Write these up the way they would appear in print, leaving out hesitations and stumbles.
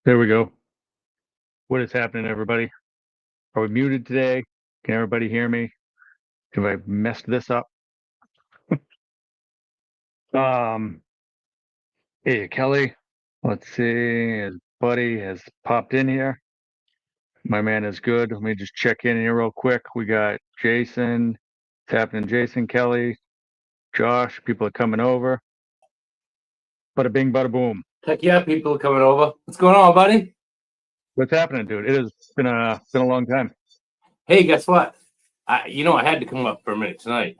There we go. What is happening, everybody? Are we muted today? Can everybody hear me? Have I messed this up? Um, hey, Kelly. Let's see. His buddy has popped in here. My man is good. Let me just check in here real quick. We got Jason. What's happening, Jason, Kelly, Josh? People are coming over. Bada bing, bada boom. Heck yeah, people are coming over. What's going on, buddy? What's happening, dude? It has been a long time. Hey, guess what? I had to come up for a minute tonight.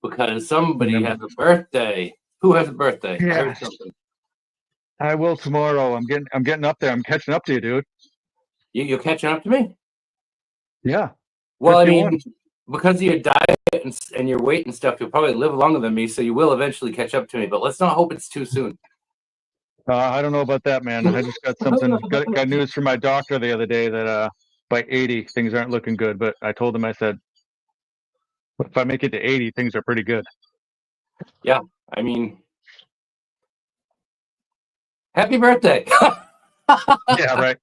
Because somebody has a birthday. Who has a birthday? Yeah. I heard something. I will tomorrow. I'm getting up there. I'm catching up to you, dude. You're catching up to me? Yeah. Well, I 51. mean, because of your diet and your weight and stuff, you'll probably live longer than me, so you will eventually catch up to me. But let's not hope it's too soon. I don't know about that, man. I just got got news from my doctor the other day that by 80 things aren't looking good. But I told him, I said, if I make it to 80, things are pretty good. Yeah, I mean, happy birthday. Yeah, right.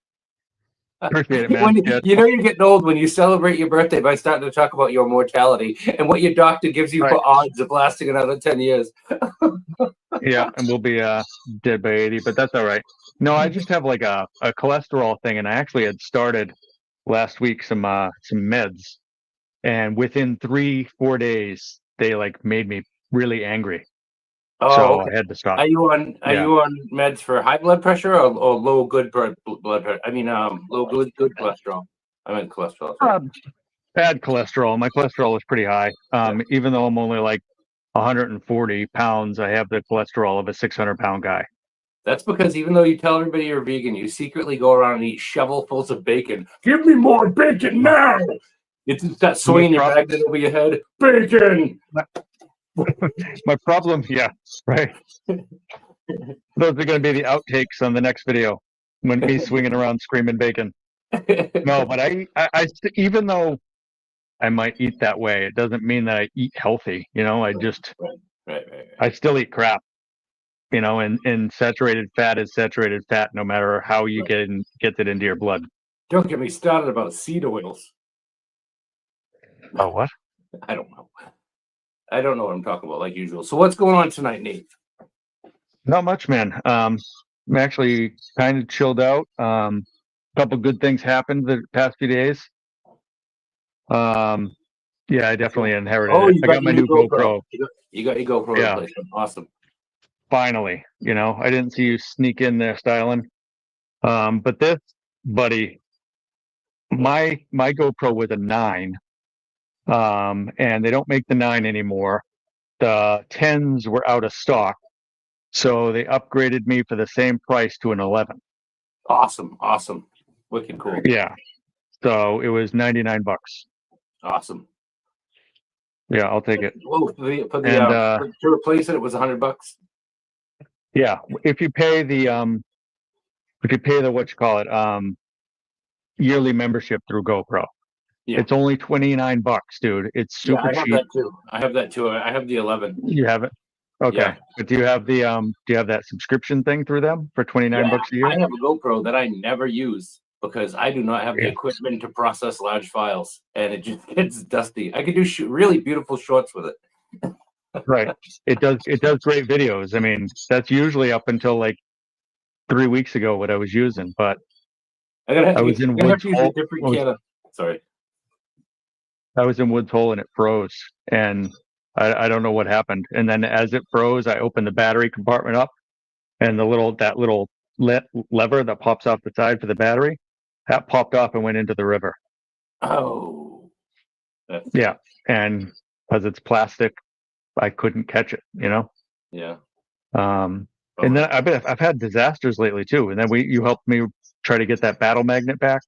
Appreciate it, man. You're getting old when you celebrate your birthday by starting to talk about your mortality and what your doctor gives you for odds of lasting another 10 years. Yeah, and we'll be dead by 80, but that's all right. No, I just have like a cholesterol thing, and I actually had started last week some meds, and within 3-4 days they like made me really angry. Oh, so okay. I had to stop. Are you on meds for high blood pressure or low good blood pressure? I mean, low good cholesterol. I meant cholesterol. Bad cholesterol. My cholesterol is pretty high. Even though I'm only like 140 pounds, I have the cholesterol of a 600-pound guy. That's because even though you tell everybody you're vegan, you secretly go around and eat shovelfuls of bacon. Give me more bacon now! It's that swinging your magnet over your head. Bacon! My problem, yeah, right. Those are going to be the outtakes on the next video when me swinging around screaming bacon. No, but I even though I might eat that way, it doesn't mean that I eat healthy. I just right. I still eat crap. And saturated fat is saturated fat, no matter how you get it into your blood. Don't get me started about seed oils. Oh, what? I don't know. I don't know what I'm talking about, like usual. So what's going on tonight, Nate? Not much, man. I'm actually kind of chilled out. A couple good things happened the past few days. Yeah, I definitely inherited it. I got my new GoPro. You got your GoPro replaced. Awesome. Finally, I didn't see you sneak in there styling. But this, buddy, my GoPro was a 9. And they don't make the 9 anymore. The 10s were out of stock, so they upgraded me for the same price to an 11. Awesome. Wicked cool. Yeah. So it was $99. Awesome. Yeah, I'll take it. Well, to replace it was $100. Yeah, if you pay the yearly membership through GoPro. Yeah. It's only $29, dude. It's super cheap. I have that too. I have the 11. You have it? Okay. Yeah. But do you have that subscription thing through them for $29 a year? I have a GoPro that I never use because I do not have the equipment to process large files, and it just gets dusty. I could do really beautiful shorts with it. Right. It does great videos. I mean, that's usually up until like 3 weeks ago what I was using, but I was in Woods Hole. Sorry. I was in Woods Hole and it froze, and I don't know what happened. And then as it froze, I opened the battery compartment up, and that little lever that pops off the side for the battery, that popped off and went into the river. Oh. Yeah, and because it's plastic, I couldn't catch it. Yeah. And then I've had disasters lately too. And then you helped me try to get that battle magnet back.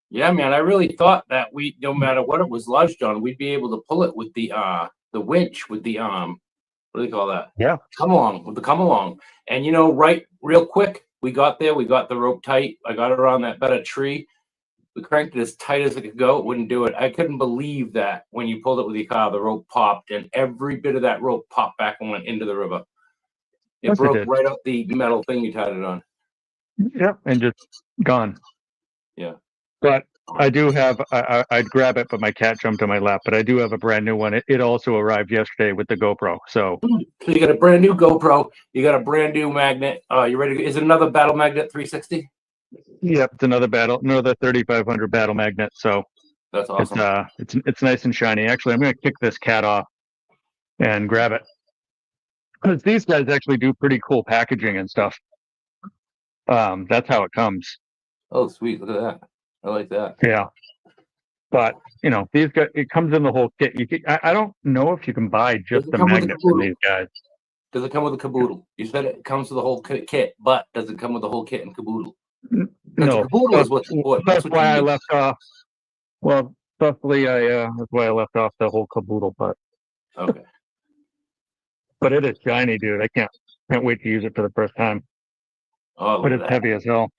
Yeah, man. I really thought that no matter what it was lodged on, we'd be able to pull it with the winch with the what do they call that? Yeah. Come along. And right real quick, we got there, we got the rope tight. I got it around that bed of tree. We cranked it as tight as it could go. It wouldn't do it. I couldn't believe that when you pulled it with your car, the rope popped and every bit of that rope popped back and went into the river. It broke right up the metal thing you tied it on. Yep, and just gone. Yeah. But I do have. I'd grab it, but my cat jumped on my lap. But I do have a brand new one. It also arrived yesterday with the GoPro. So you got a brand new GoPro. You got a brand new magnet. You ready? Is it another Battle Magnet 360? yep, it's another 3500 battle magnet. So That's awesome. it's nice and shiny. Actually, I'm going to kick this cat off and grab it because these guys actually do pretty cool packaging and stuff. That's how it comes. Oh, sweet! Look at that. I like that. Yeah, but these guys, it comes in the whole kit. I don't know if you can buy just the magnet from these guys. Does it come with a caboodle? You said it comes with a whole kit, but does it come with a whole kit and caboodle? No, caboodle is what's important. That's why I left off. Well, luckily, that's why I left off the whole caboodle. But okay. But it is shiny, dude. I can't wait to use it for the first time. Oh, but it's heavy as hell.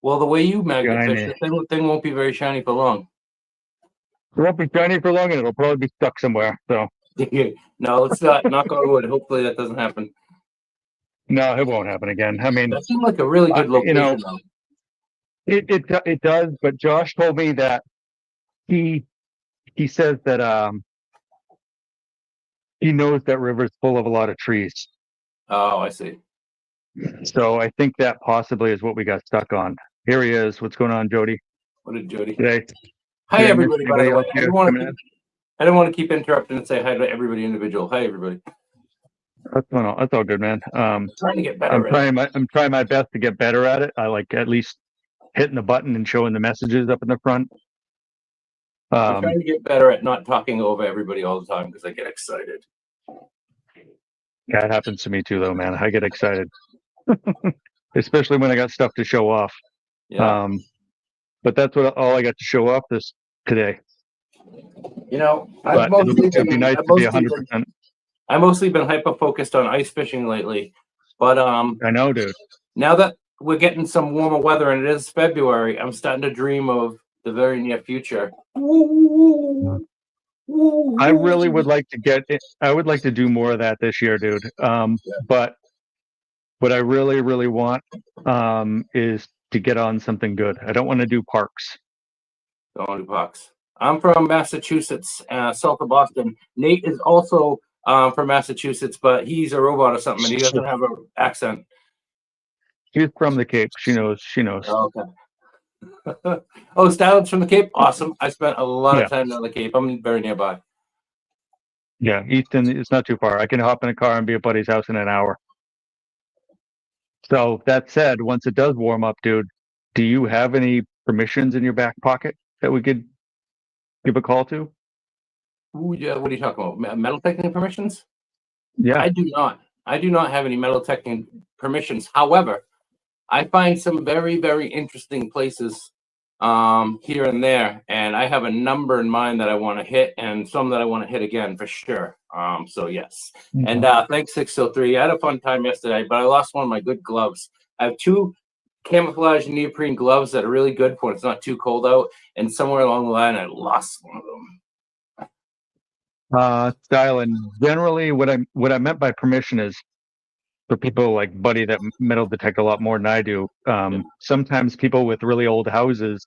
Well, the way you magnet fish, the thing won't be very shiny for long. It won't be shiny for long, and it'll probably be stuck somewhere. So no, let's not knock on wood. Hopefully that doesn't happen. No, it won't happen again. I mean, that seemed like a really good location. It does, but Josh told me that he says that he knows that river's full of a lot of trees. Oh, I see. So I think that possibly is what we got stuck on. Here he is. What's going on, Jody? What did Jody? Today. Hi, everybody. By the way, I don't want to keep interrupting and say hi to everybody individual. Hi, everybody. That's all good, man. Trying to get better. I'm trying my best to get better at it. I like at least hitting the button and showing the messages up in the front. I'm trying to get better at not talking over everybody all the time because I get excited. That happens to me too, though, man. I get excited, especially when I got stuff to show off. Yeah. But that's all I got to show off today. I've mostly it'd be nice to be 100%. I've mostly been hyper focused on ice fishing lately, but I know, dude. Now that we're getting some warmer weather and it is February, I'm starting to dream of the very near future. I really would like to get it. I would like to do more of that this year, dude. But what I really, really want is to get on something good. I don't want to do parks. Don't want to do parks. I'm from Massachusetts, south of Boston. Nate is also from Massachusetts, but he's a robot or something, and he doesn't have an accent. She's from the Cape. She knows. Oh, okay. Oh, Style's from the Cape? Awesome. I spent a lot of time on the Cape. I'm very nearby. Yeah, Easton, it's not too far. I can hop in a car and be at buddy's house in an hour. So that said, once it does warm up, dude, do you have any permissions in your back pocket that we could give a call to? Ooh, yeah. What are you talking about? Metal detecting permissions? Yeah. I do not. I do not have any metal detecting permissions. However, I find some very, very interesting places here and there, and I have a number in mind that I want to hit, and some that I want to hit again for sure. So yes, and thanks 603. I had a fun time yesterday, but I lost one of my good gloves. I have two camouflage neoprene gloves that are really good for when it's not too cold out, and somewhere along the line, I lost one of them. Style, and generally, what I meant by permission is for people like Buddy that metal detect a lot more than I do. Sometimes people with really old houses,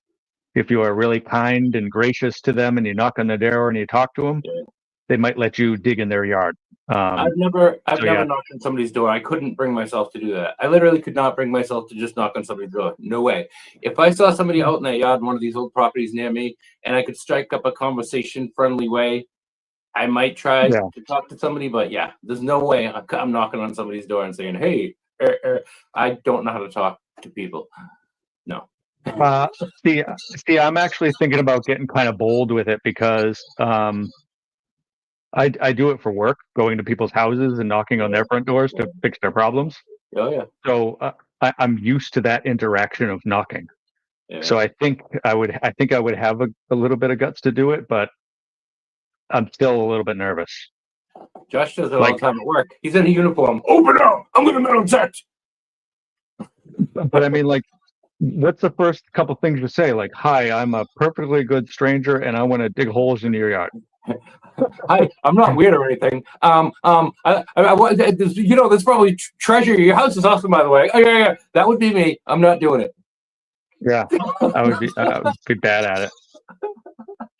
if you are really kind and gracious to them and you knock on their door and you talk to them, they might let you dig in their yard. I've never knocked on somebody's door. I couldn't bring myself to do that. I literally could not bring myself to just knock on somebody's door. No way. If I saw somebody out in their yard in one of these old properties near me and I could strike up a conversation friendly way, I might try to talk to somebody, but yeah, there's no way I'm knocking on somebody's door and saying, hey, I don't know how to talk to people. No. See, I'm actually thinking about getting kind of bold with it because I do it for work, going to people's houses and knocking on their front doors to fix their problems. Oh, yeah. So I'm used to that interaction of knocking. Yeah. So I think I would have a little bit of guts to do it, but I'm still a little bit nervous. Josh does it all the time at work. He's in a uniform. Open up! I'm going to metal detect. But I mean, like, what's the first couple things you say? Like, hi, I'm a perfectly good stranger, and I want to dig holes into your yard. I'm not weird or anything. There's probably treasure. Your house is awesome, by the way. Oh yeah, that would be me. I'm not doing it. Yeah, I would be bad at it.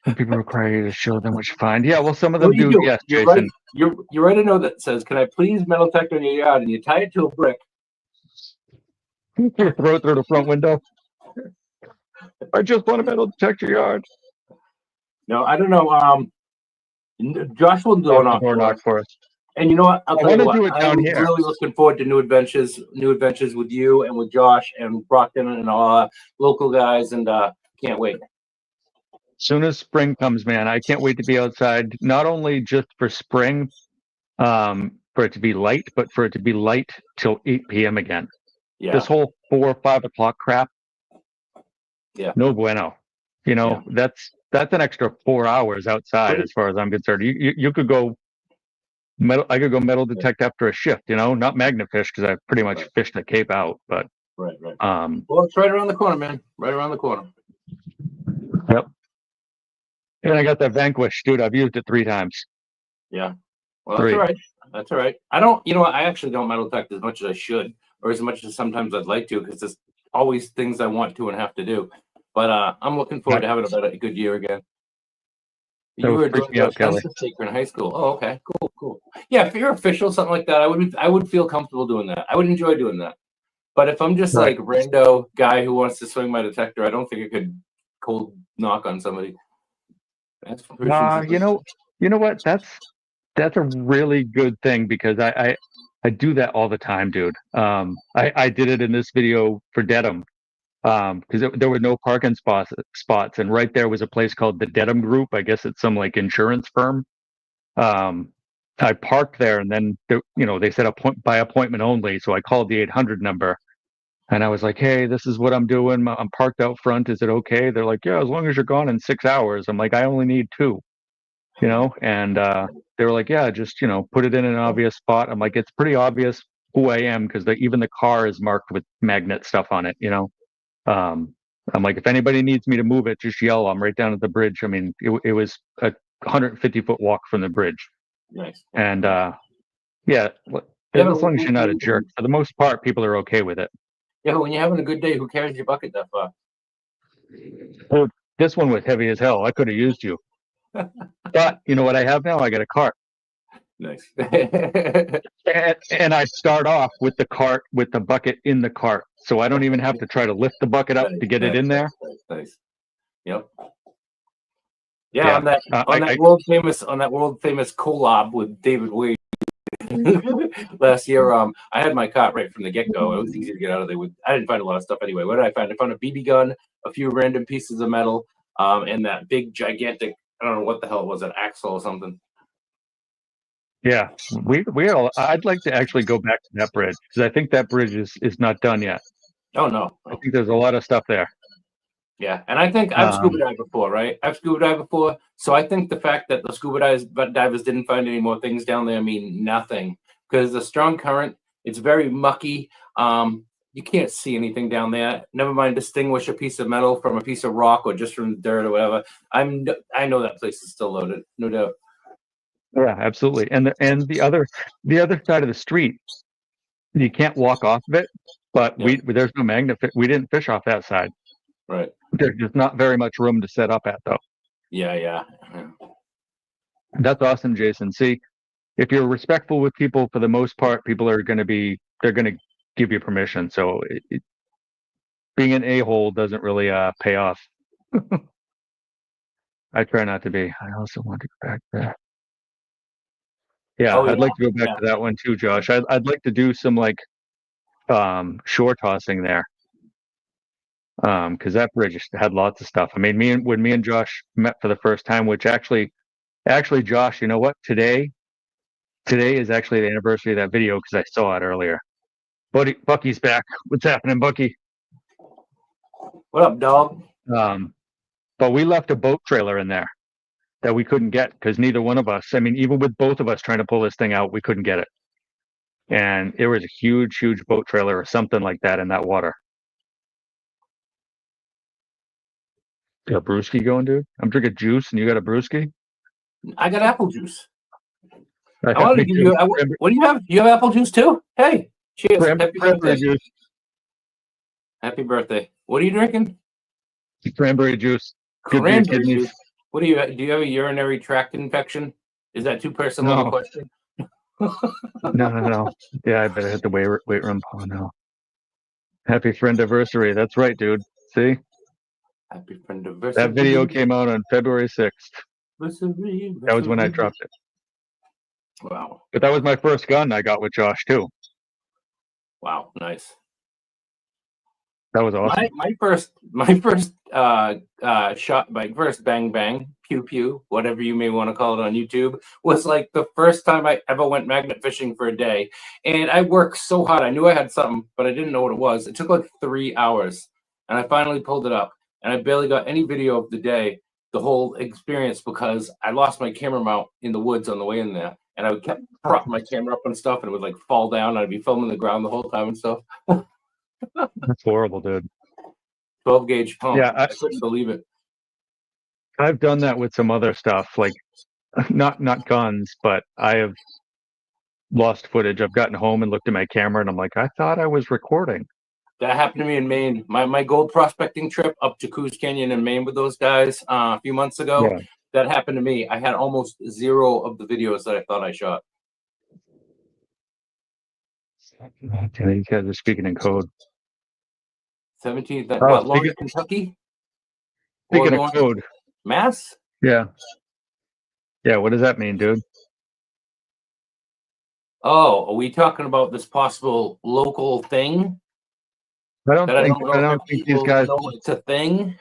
When people require you to show them what you find. Yeah, well, some of them do. Yes, You're Jason. Right. You write a note that says, "Can I please metal detector in your yard?" And you tie it to a brick. You throw it through the front window. I just want a metal detector yard. No, I don't know. Josh will do a knock for us. And you know what? I'll tell you what. Do it down I'm here. Really looking forward to new adventures with you and with Josh and Brockton and all local guys, and can't wait. Soon as spring comes, man, I can't wait to be outside. Not only just for spring, for it to be light, but for it to be light till 8 p.m. again. Yeah. This whole 4 or 5 o'clock crap. Yeah. No bueno. That's an extra 4 hours outside, as far as I'm concerned. You could go metal. I could go metal detect after a shift. Not magnet fish, because I pretty much fished the Cape out. But right. Well, it's right around the corner, man. Right around the corner. Yep. And I got that Vanquish, dude. I've used it 3 times. Yeah. Well, that's all right. That's all right. I don't. I actually don't metal detect as much as I should, or as much as sometimes I'd like to, because there's always things I want to and have to do. But I'm looking forward to having a good year again. You were doing your census taker in high school. Oh, okay, cool. Yeah, if you're official, something like that, I would feel comfortable doing that. I would enjoy doing that. But if I'm just like rando guy who wants to swing my detector, I don't think I could cold knock on somebody. That's you know what? That's a really good thing, because I do that all the time, dude. I did it in this video for Dedham, because there were no parking spots, and right there was a place called the Dedham Group. I guess it's some like insurance firm. I parked there, and then they said by appointment only. So I called the 800 number, and I was like, "Hey, this is what I'm doing. I'm parked out front. Is it okay?" They're like, "Yeah, as long as you're gone in 6 hours." I'm like, "I only need 2." And they were like, "Yeah, just put it in an obvious spot." I'm like, "It's pretty obvious who I am, because even the car is marked with magnet stuff on it." I'm like, if anybody needs me to move it, just yell. I'm right down at the bridge. I mean, it was a 150-foot walk from the bridge. Nice. And as long as you're not a jerk, for the most part, people are okay with it. Yeah, but when you're having a good day, who carries your bucket that far? Well, this one was heavy as hell. I could have used you. But you know what I have now? I got a cart. Nice. and I start off with the cart, with the bucket in the cart, so I don't even have to try to lift the bucket up to get it in there. Nice. Yep. Yeah, on that world famous collab with David Wade last year. I had my cart right from the get go. It was easy to get out of there. I didn't find a lot of stuff anyway. What did I find? I found a BB gun, a few random pieces of metal, and that big gigantic, I don't know what the hell it was, an axle or something. Yeah, I'd like to actually go back to that bridge, because I think that bridge is not done yet. Oh no, I think there's a lot of stuff there. Yeah, and I think I've scuba dived before, right? I've scuba dived before, so I think the fact that the scuba divers didn't find any more things down there mean nothing, because the strong current, it's very mucky. You can't see anything down there. Never mind distinguish a piece of metal from a piece of rock or just from the dirt or whatever. I know that place is still loaded, no doubt. Yeah, absolutely. And the other side of the street, you can't walk off of it, but there's no magnet. We didn't fish off that side. Right. There's just not very much room to set up at, though. Yeah. That's awesome, Jason. See, if you're respectful with people, for the most part, people are going to give you permission. So being an a-hole doesn't really pay off. I try not to be. I also want to go back there. Yeah, I'd like to go back to that one too, Josh. I'd like to do some like shore tossing there, because that bridge had lots of stuff. I mean, when me and Josh met for the first time, which actually, Josh, you know what? Today is actually the anniversary of that video, because I saw it earlier. Bucky's back. What's happening, Bucky? What up, dog? But we left a boat trailer in there that we couldn't get, because neither one of us, I mean, even with both of us trying to pull this thing out, we couldn't get it. And there was a huge boat trailer or something like that in that water. You got a brewski going, dude? I'm drinking juice and you got a brewski? I got apple juice. I I wanted to give you. What do you have? You have apple juice too? Hey, cheers! Happy birthday! Juice. Happy birthday! What are you drinking? Cranberry juice. Cranberry juice. What do you? Do you have a urinary tract infection? Is that too personal of a question? No. Yeah, I better hit the weight room. Oh no! Happy friend anniversary. That's right, dude. See? Happy friend anniversary. That video came out on February 6th. That was when I dropped it. Wow. But that was my first gun I got with Josh too. Wow, nice. That was awesome. My first shot, my first bang bang, pew pew, whatever you may want to call it on YouTube, was like the first time I ever went magnet fishing for a day. And I worked so hard. I knew I had something, but I didn't know what it was. It took like 3 hours. And I finally pulled it up. And I barely got any video of the day, the whole experience, because I lost my camera mount in the woods on the way in there. And I would kept propping my camera up and stuff, and it would like fall down. I'd be filming the ground the whole time and stuff. That's horrible, dude. 12 gauge pump. Yeah, I couldn't believe it. I've done that with some other stuff, like not guns, but I have lost footage. I've gotten home and looked at my camera, and I'm like, I thought I was recording. That happened to me in Maine. My gold prospecting trip up to Coos Canyon in Maine with those guys a few months ago. Yeah. That happened to me. I had almost 0 of the videos that I thought I shot. You guys are speaking in code. 17th. What, Lawrence, Kentucky? Speaking of code. Mass? Yeah. Yeah, what does that mean, dude? Oh, are we talking about this possible local thing? I don't think these guys know it's a thing.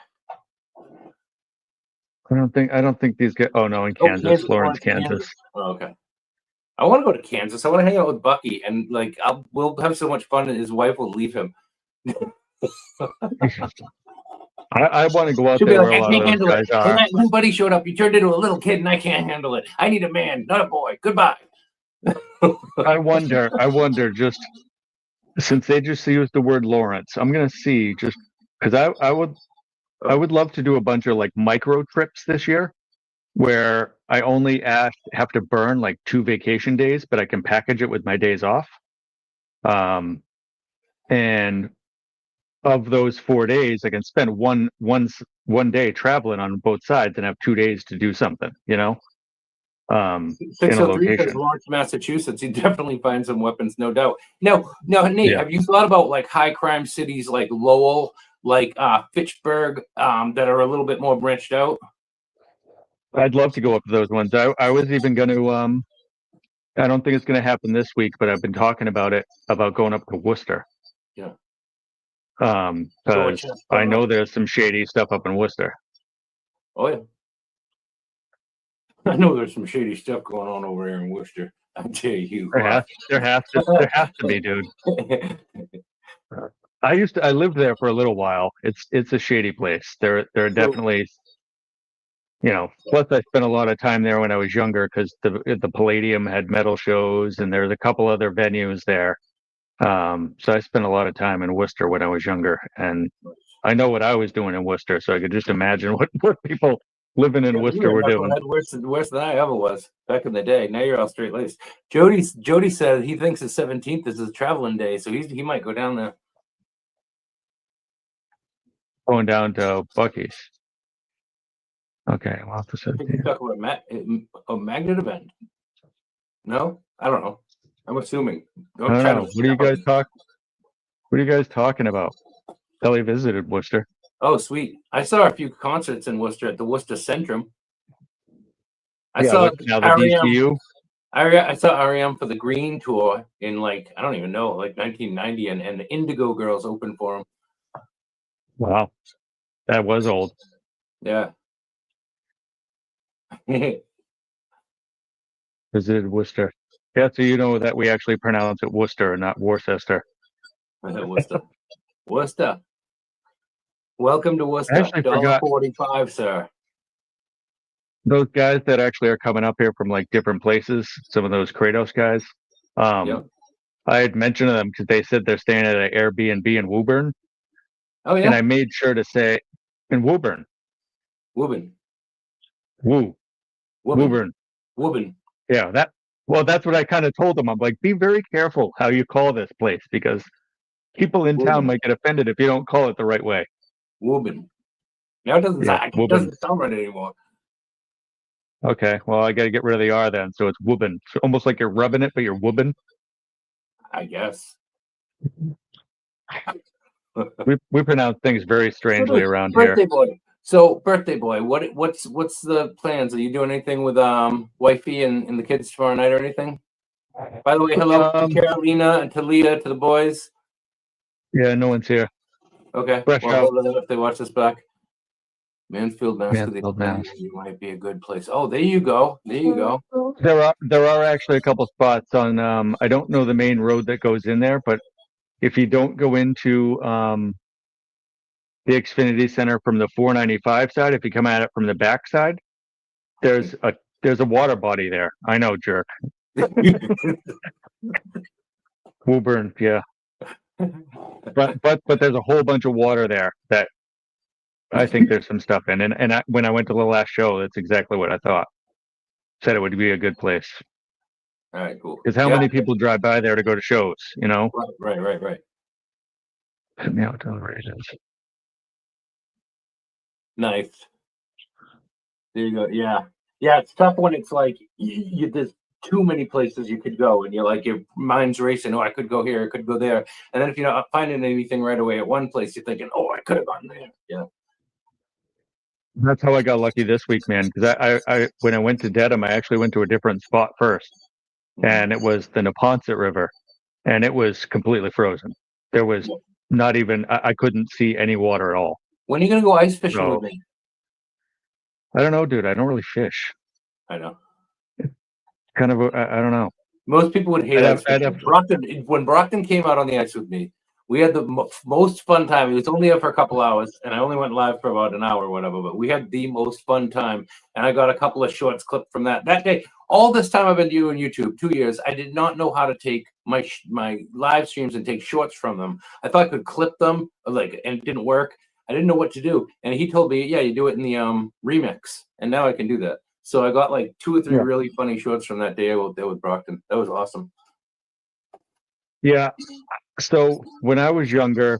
I don't think these guys. Oh no, in Kansas, Lawrence, Kansas. Oh, okay. I want to go to Kansas. I want to hang out with Bucky, and like we'll have so much fun, and his wife will leave him. I want to go out She'll there. Be like, I can't handle it. When Buddy showed up, you turned into a little kid, and I can't handle it. I need a man, not a boy. Goodbye. I wonder. Just since they just used the word Lawrence, I'm gonna see just because I would love to do a bunch of like micro trips this year where I only have to burn like 2 vacation days, but I can package it with my days off. And of those 4 days, I can spend one day traveling on both sides and have 2 days to do something, you know? In a location. Lawrence, Massachusetts, you definitely find some weapons, no doubt. Now, Nate, have you thought about like high crime cities like Lowell, like Fitchburg, that are a little bit more branched out? I'd love to go up to those ones. I was even going to. I don't think it's going to happen this week, but I've been talking about going up to Worcester. Yeah. Because I know there's some shady stuff up in Worcester. Oh yeah. I know there's some shady stuff going on over here in Worcester. I tell you, there has to be, dude. I lived there for a little while. It's a shady place. There are definitely, you know. Plus, I spent a lot of time there when I was younger because the Palladium had metal shows, and there's a couple other venues there. So I spent a lot of time in Worcester when I was younger, and I know what I was doing in Worcester, so I could just imagine what people living in Worcester were doing. Worse than I ever was back in the day. Now you're all straight laced. Jody said he thinks the 17th is his traveling day, so he might go down there. Going down to Bucky's. Okay, well, for 17th. You talk about a magnet event? No, I don't know. I'm assuming. I don't know. What are you guys talking about? Kelly visited Worcester. Oh, sweet. I saw a few concerts in Worcester at the Worcester Centrum. I saw DCU. I saw REM for the Green Tour in like, I don't even know, like 1990, and the Indigo Girls opened for them. Wow. That was old. Yeah. Visited Worcester. Yeah, so you know that we actually pronounce it Worcester and not Worcester. Worcester. Worcester. Welcome to Worcester. I actually forgot. $1.45, sir. Those guys that actually are coming up here from like different places, some of those Kratos guys. I had mentioned them because they said they're staying at an Airbnb in Woburn. Oh yeah. And I made sure to say in Woburn. Woburn. Woburn. Woobin. Yeah, that's what I kind of told them. I'm like, be very careful how you call this place because people in town Woobin. might get offended if you don't call it the right way. Woobin. Now it Yeah, it doesn't sound right anymore. Okay, well, I got to get rid of the R then, so it's woobin. So almost like you're rubbing it, but you're woobin. I guess. We pronounce things very strangely around here. Birthday boy. So birthday boy, what's the plans? Are you doing anything with wifey and the kids tomorrow night or anything? By the way, hello to Carolina and to Leah, to the boys. Yeah, no one's here. Okay. Fresh Well, out. hold on if they watch this back. Mansfield, Mass. Mass. Might be a good place. Oh, there you go. There you go. There are actually a couple spots on I don't know the main road that goes in there, but if you don't go into the Xfinity Center from the 495 side, if you come at it from the back side, there's a water body there. I know, jerk. Woburn, yeah. But there's a whole bunch of water there that I think there's some stuff in. And when I went to the last show, that's exactly what I thought. Said it would be a good place. All right, cool. Because how many people drive by there to go to shows, you know? Right. Now it's overrated. Nice. There you go. Yeah. It's tough when it's like there's too many places you could go, and you're like your mind's racing. Oh, I could go here, I could go there, and then if you're not finding anything right away at one place, you're thinking, oh, I could have gone there. Yeah. That's how I got lucky this week, man. Because I when I went to Dedham, I actually went to a different spot first, and it was the Neponset River, and it was completely frozen. There was not even I couldn't see any water at all. When are you gonna go ice fishing with me? I don't know, dude. I don't really fish. I know. Kind of, I don't know. Most people would hate ice fishing. When Brockton came out on the ice with me, we had the most fun time. It was only up for a couple hours, and I only went live for about an hour or whatever, but we had the most fun time, and I got a couple of shorts clipped from that day. All this time I've been doing YouTube, 2 years, I did not know how to take my live streams and take shorts from them. I thought I could clip them, and it didn't work. I didn't know what to do, and he told me, yeah, you do it in the remix, and now I can do that. So I got like 2 or 3 really funny shorts from that day there with Brockton. That was awesome. Yeah. So when I was younger,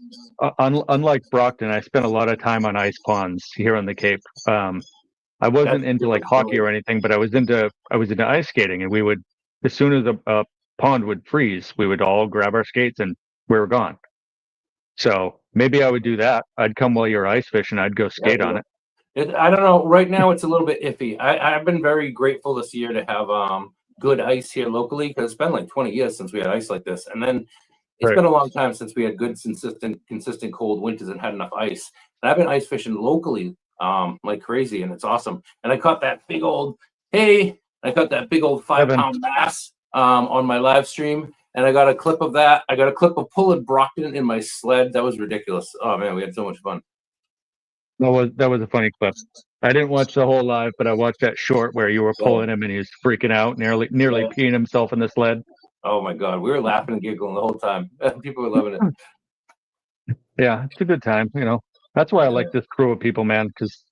unlike Brockton, I spent a lot of time on ice ponds here on the Cape. I wasn't into like hockey or anything, but I was into ice skating, and we would, as soon as a pond would freeze, we would all grab our skates and we were gone. So maybe I would do that. I'd come while you're ice fishing. I'd go skate on it. I don't know. Right now, it's a little bit iffy. I've been very grateful this year to have good ice here locally, because it's been like 20 years since we had ice like this, and then it's been a long time since we had good, consistent cold winters and had enough ice. And I've been ice fishing locally like crazy, and it's awesome. And I caught that big old 5-pound bass on my live stream, and I got a clip of that. I got a clip of pulling Brockton in my sled. That was ridiculous. Oh man, we had so much fun. That was a funny clip. I didn't watch the whole live, but I watched that short where you were pulling him and he was freaking out, nearly peeing himself in the sled. Oh my God, we were laughing and giggling the whole time. People were loving it. Yeah, it's a good time. You know, that's why I like this crew of people, man, because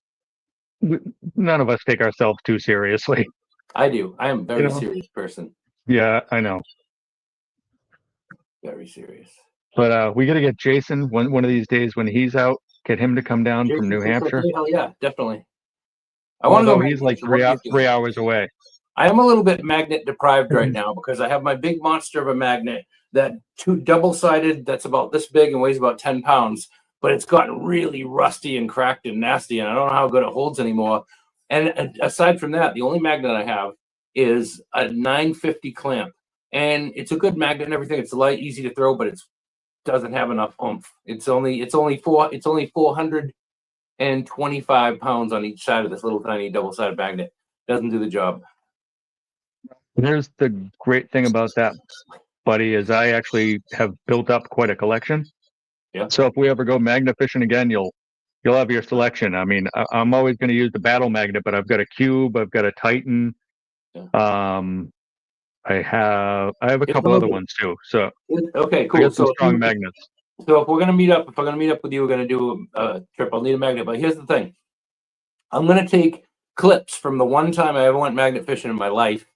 none of us take ourselves too seriously. I do. I am a very serious person. Yeah, I know. Very serious. But we got to get Jason one of these days when he's out. Get him to come down from New Hampshire. Hell yeah, definitely. I want to go. He's like 3 hours away. I am a little bit magnet deprived right now because I have my big monster of a magnet that double-sided that's about this big and weighs about 10 pounds, but it's gotten really rusty and cracked and nasty, and I don't know how good it holds anymore. And aside from that, the only magnet I have is a 950 clamp, and it's a good magnet and everything. It's light, easy to throw, but it doesn't have enough oomph. It's only 425 pounds on each side of this little tiny double-sided magnet. Doesn't do the job. Here's the great thing about that, buddy, is I actually have built up quite a collection. Yeah. So if we ever go magnet fishing again, you'll have your selection. I mean, I'm always going to use the battle magnet, but I've got a Cube, I've got a Titan. Yeah. I have a couple other ones too. So okay, cool. I got some strong magnets. So if I'm gonna meet up with you, we're gonna do a trip. I'll need a magnet. But here's the thing: I'm gonna take clips from the one time I ever went magnet fishing in my life,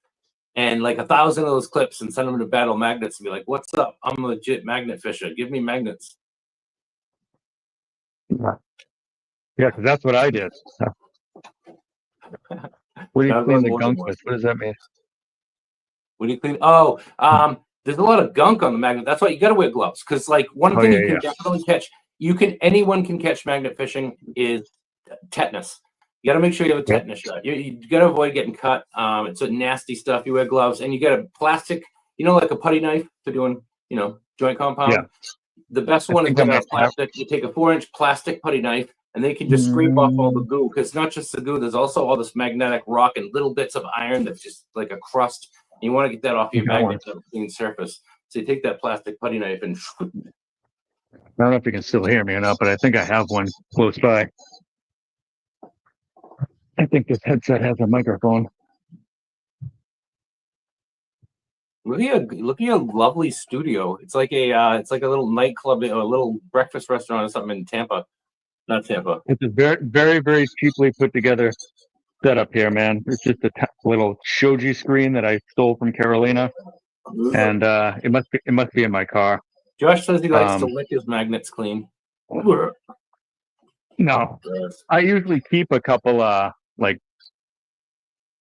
and like 1,000 of those clips, and send them to Battle Magnets and be like, "What's up? I'm a legit magnet fisher. Give me magnets." Yeah, because that's what I did. What do you clean the gunk with? What does that mean? What do you clean? Oh, there's a lot of gunk on the magnet. That's why you got to wear gloves. Because like one thing you can definitely catch, anyone can catch magnet fishing is tetanus. You got to make sure you have a tetanus shot. You got to avoid getting cut. It's a nasty stuff. You wear gloves, and you get a plastic, like a putty knife for doing, joint compound. Yeah. The best one is with a plastic. You take a 4-inch plastic putty knife, and they can just scrape off all the goo. Because not just the goo, there's also all this magnetic rock and little bits of iron that's just like a crust. You want to get that off your magnet on a clean surface. So you take that plastic putty knife and. I don't know if you can still hear me or not, but I think I have one close by. I think this headset has a microphone. Look at your lovely studio. It's like a little nightclub or a little breakfast restaurant or something in Tampa. Not Tampa. It's a very, very, very cheaply put together setup here, man. It's just a little shoji screen that I stole from Carolina, and it must be in my car. Josh says he likes to lick his magnets clean. No, I usually keep a couple like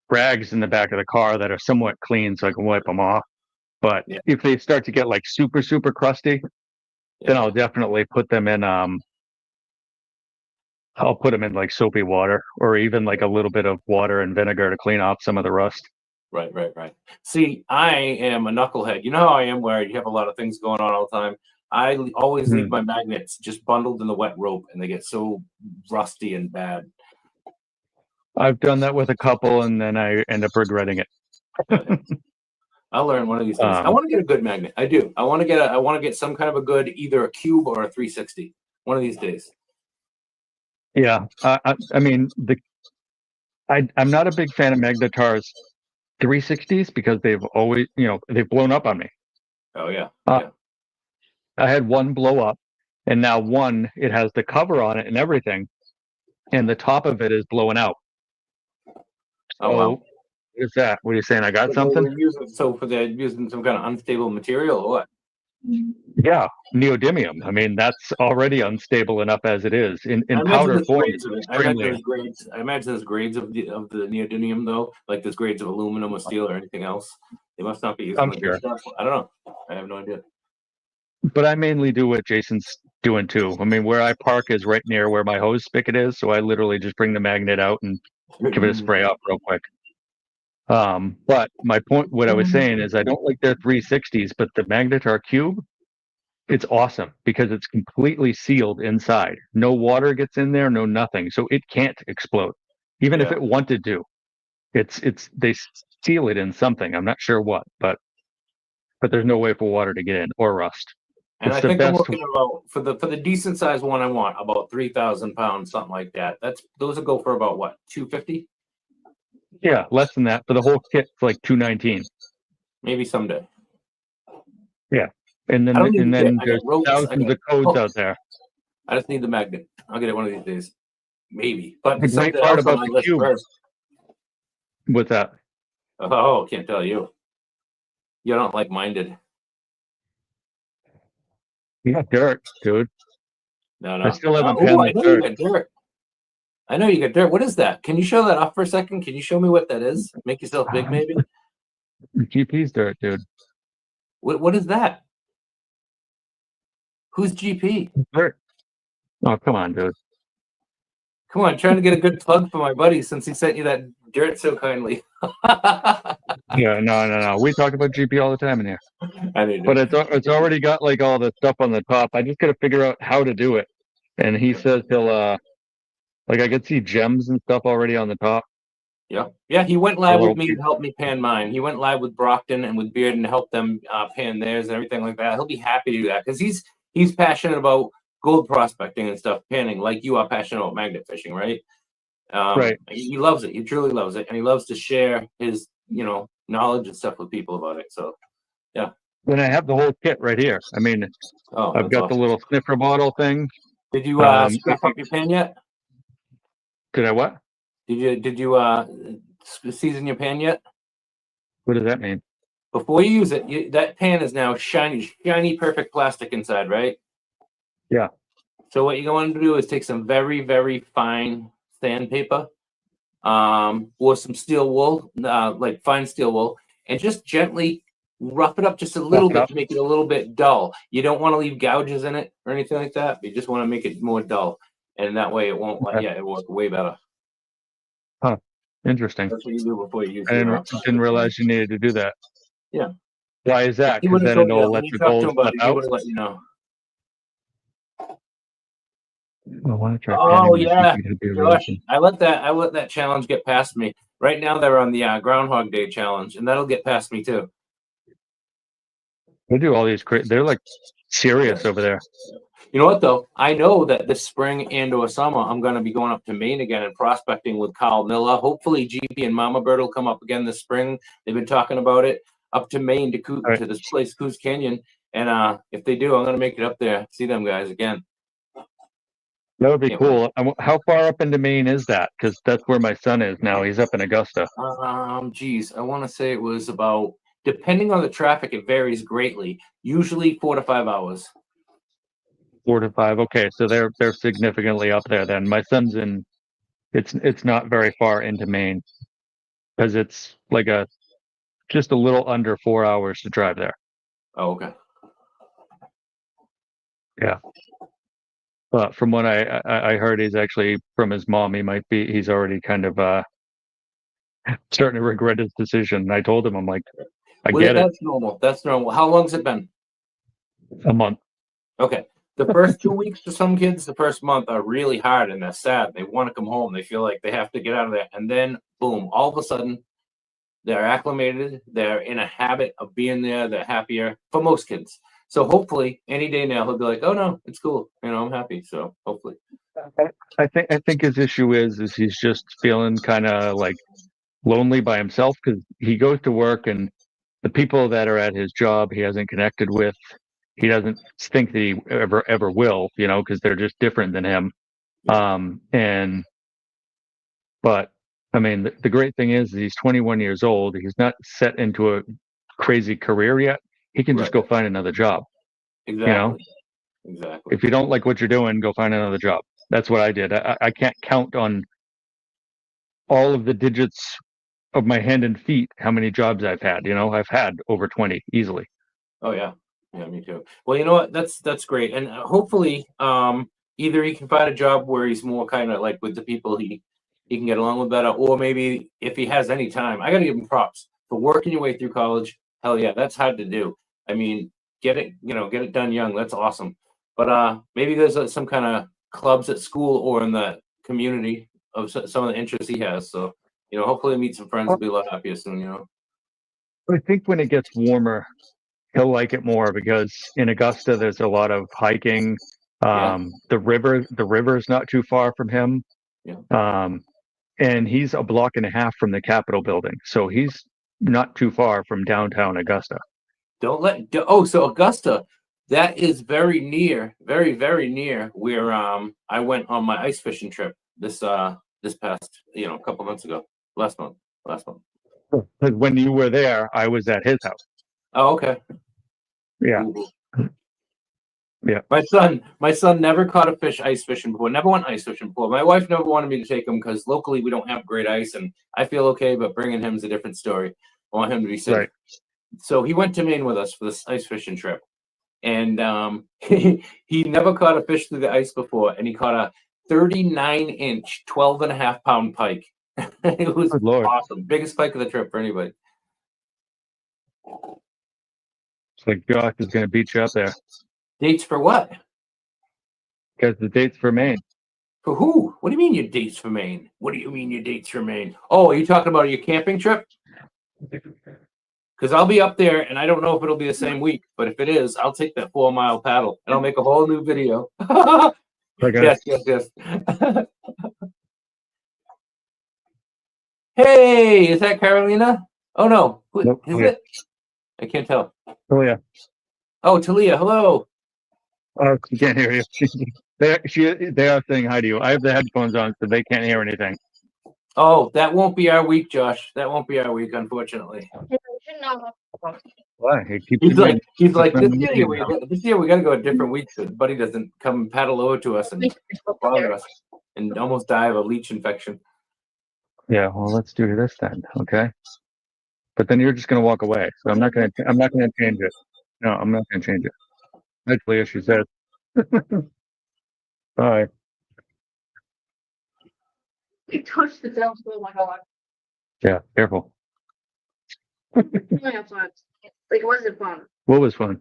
rags in the back of the car that are somewhat clean, so I can wipe them off. But if they start to get like super, super crusty, then I'll definitely put them in. I'll put them in like soapy water, or even like a little bit of water and vinegar to clean off some of the rust. Right. See, I am a knucklehead. You know how I am, where you have a lot of things going on all the time. I always leave my magnets just bundled in the wet rope, and they get so rusty and bad. I've done that with a couple, and then I end up regretting it. I'll learn one of these days. I want to get a good magnet. I do. I want to get some kind of a good, either a cube or a 360. One of these days. Yeah, I mean, I'm not a big fan of Magnetar's 360s because they've always, they've blown up on me. Oh yeah. I had one blow up, and now one, it has the cover on it and everything, and the top of it is blowing out. Oh wow. What is that? What are you saying? I got something? They're using some kind of unstable material or what? Yeah, neodymium. I mean, that's already unstable enough as it is in powder form. I imagine there's grades of the neodymium though, like there's grades of aluminum or steel or anything else. They must not be using. I'm sure. I don't know. I have no idea. But I mainly do what Jason's doing too. I mean, where I park is right near where my hose spigot is, so I literally just bring the magnet out and give it a spray off real quick. But my point, what I was saying is, I don't like their 360s, but the Magnetar Cube, it's awesome because it's completely sealed inside. No water gets in there, no nothing, so it can't explode, even if it wanted to. They seal it in something. I'm not sure what, but there's no way for water to get in or rust. And I think I'm looking about for the decent size one. I want about 3,000 pounds, something like that. Those will go for about what, $250? Yeah, less than that. For the whole kit, it's like $219. Maybe someday. Yeah, and then there's thousands of codes out there. I just need the magnet. I'll get it one of these days, maybe. But the great part about the cube. What's that? Oh, can't tell you. You're not like-minded. You got dirt, dude. No. I still haven't found the dirt. I know you got dirt. What is that? Can you show that off for a second? Can you show me what that is? Make yourself big, maybe? GP's dirt, dude. What is that? Who's GP? Dirt. Oh, come on, dude. Come on, trying to get a good plug for my buddy since he sent you that dirt so kindly. Yeah, no. We talk about GP all the time in here. I need but it's already got like all the stuff on the top. I just got to figure out how to do it. And he says he'll like I could see gems and stuff already on the top. Yeah. He went live with me to help me pan mine. He went live with Brockton and with Bearden to help them pan theirs and everything like that. He'll be happy to do that because he's passionate about gold prospecting and stuff, panning, like you are passionate about magnet fishing, right? Right. He loves it. He truly loves it, and he loves to share his knowledge and stuff with people about it. So, yeah. Then I have the whole kit right here. I mean, I've got the little sniffer bottle thing. Did you strap up your pan yet? Did I what? Did you season your pan yet? What does that mean? Before you use it, that pan is now shiny, perfect plastic inside, right? Yeah. So what you're going to do is take some very, very fine sandpaper, or some steel wool, like fine steel wool, and just gently rough it up just a little bit to make it a little bit dull. You don't want to leave gouges in it or anything like that. But you just want to make it more dull, and that way it won't. Okay. It will work way better. Huh. Interesting. That's what you do before you use I didn't realize you needed to do that. Yeah. Why is that? He Because would have then told you it'll when let you the talked to gold him about slip it. He out. would have let you know. I want to try Oh panning yeah, this. Josh, I let that challenge get past me. Right now they're on the Groundhog Day challenge, and that'll get past me too. They do all these. They're like serious over there. You know what though? I know that this spring and or summer I'm going to be going up to Maine again and prospecting with Carl Miller. Hopefully GP and Mama Bird will come up again this spring. They've been talking about it up to Maine to this place, Coos Canyon, and if they do, I'm going to make it up there, see them guys again. That would be cool. How far up into Maine is that? Because that's where my son is now. He's up in Augusta. Geez, I want to say it was about, depending on the traffic, it varies greatly. Usually 4 to 5 hours. 4 to 5. Okay, so they're significantly up there. Then my son's in. It's not very far into Maine because it's like just a little under 4 hours to drive there. Oh, okay. Yeah. But from what I heard, he's actually from his mom. He's already kind of starting to regret his decision. And I told him, I'm like, I get it. That's normal. That's normal. How long's it been? A month. Okay. The first 2 weeks for some kids, the first month are really hard and they're sad. They want to come home. They feel like they have to get out of there. And then, boom, all of a sudden, they're acclimated. They're in a habit of being there. They're happier for most kids. So hopefully, any day now, he'll be like, "Oh no, it's cool. I'm happy." So hopefully, I think his issue is he's just feeling kind of like lonely by himself because he goes to work and the people that are at his job he hasn't connected with. He doesn't think that he ever will, because they're just different than him. But I mean, the great thing is he's 21 years old. He's not set into a crazy career yet. He can just go find another job. Exactly. If you don't like what you're doing, go find another job. That's what I did. I can't count on all of the digits of my hand and feet how many jobs I've had. I've had over 20 easily. Oh yeah, me too. Well, you know what? That's great, and hopefully, either he can find a job where he's more kind of like with the people he can get along with better, or maybe if he has any time, I got to give him props for working your way through college. Hell yeah, that's hard to do. I mean, get it done young. That's awesome. But maybe there's some kind of clubs at school or in the community of some of the interests he has. So hopefully meet some friends and be a lot happier soon. I think when it gets warmer, he'll like it more because in Augusta there's a lot of hiking. The river is not too far from him. And he's a block and a half from the Capitol building, so he's not too far from downtown Augusta. So Augusta, that is very near, very, very near where I went on my ice fishing trip this past a couple months ago, last month. Because when you were there, I was at his house. Oh, okay. Yeah. Ooh. Yeah. My son never caught a fish ice fishing before. Never went ice fishing before. My wife never wanted me to take him because locally we don't have great ice, and I feel okay, but bringing him is a different story. I want him to be safe. Right. So he went to Maine with us for this ice fishing trip, and he never caught a fish through the ice before, and he caught a 39-inch, 12.5-pound pike. It was awesome. Biggest pike of the trip for anybody. It's like Josh is going to beat you up there. Dates for what? Because the dates for Maine. For who? What do you mean your dates for Maine? What do you mean your dates for Maine? Oh, are you talking about your camping trip? Because I'll be up there, and I don't know if it'll be the same week, but if it is, I'll take that 4-mile paddle, and I'll make a whole new video. Yes. Hey, is that Carolina? Oh, no. Nope. Is it? I can't tell. Oh, yeah. Oh, Talia, hello. Oh, she can't hear you. They are saying hi to you. I have the headphones on, so they can't hear anything. Oh, that won't be our week, Josh. That won't be our week, unfortunately. Why? He keeps He's like this year we got to go a different week so Buddy doesn't come and paddle over to us and bother us and almost die of a leech infection. Yeah, well, let's do this then, okay? But then you're just gonna walk away, so I'm not gonna change it. No, I'm not gonna change it. That's Leah, she said. Bye. He touched the down, oh my god. Yeah, careful. Outside. Like, it wasn't fun. What was fun?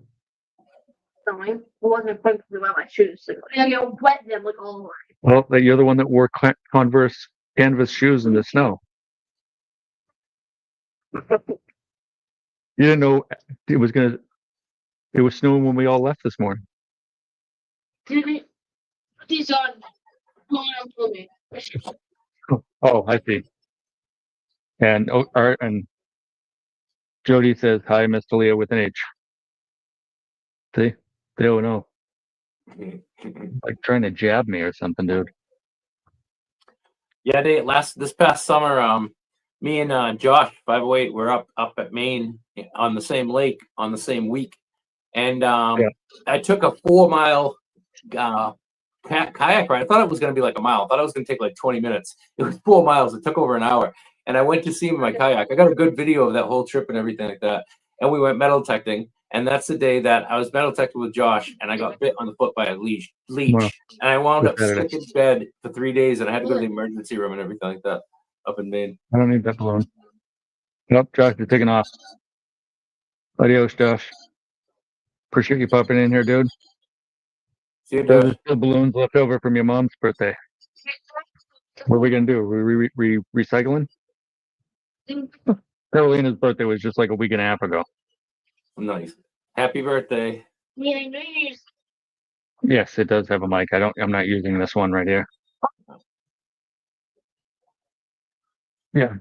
Something. It wasn't fun because about my shoes. Like, I got wet them like all over. Well, you're the one that wore Converse canvas shoes in the snow. You didn't know it was snowing when we all left this morning. Didn't these on going on for me? Oh, I see. And and Jody says hi, Miss Talia with an H. See? They don't know. Like trying to jab me or something, dude. Yeah, this past summer, me and Josh 508 were up at Maine on the same lake on the same week, and I took a 4-mile kayak ride. I thought it was going to be like a mile. I thought it was going to take like 20 minutes. It was 4 miles. It took over an hour, and I went to see him in my kayak. I got a good video of that whole trip and everything like that. And we went metal detecting. And that's the day that I was metal detecting with Josh, and I got bit on the foot by a leech. Wow. And I wound up sick in bed for 3 days, and I had to go to the emergency room and everything like that up in Maine. I don't need that balloon. Nope, Josh, you're taking off. Adios, Josh. Appreciate you popping in here, dude. See you, Those Josh. are still balloons left over from your mom's birthday. What are we gonna do? Are we recycling? Carolina's birthday was just like a week and a half ago. Nice. Happy birthday. Yeah, I know you used. Yes, it does have a mic. I'm not using this one right here. Yeah.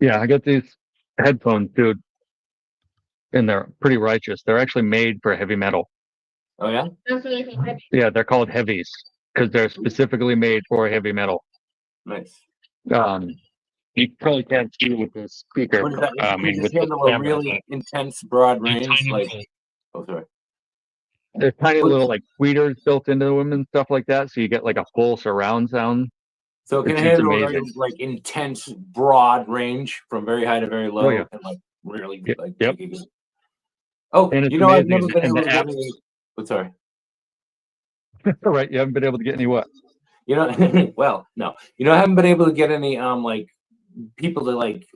Yeah, I got these headphones, dude. And they're pretty righteous. They're actually made for heavy metal. Oh yeah? Yeah, they're called heavies because they're specifically made for heavy metal. Nice. You probably can't see with this speaker. What is that? I mean, with handle a really intense broad range, like. Oh, sorry. There's tiny little like tweeters built into them and stuff like that, so you get like a full surround sound. So it can handle like intense broad range from very high to very low, and like really like. Yep. Oh, and you know, amazing. I've never been able to get apps. any. Oh, sorry. All right, you haven't been able to get any what? You know, well, no. You know, I haven't been able to get any like people to like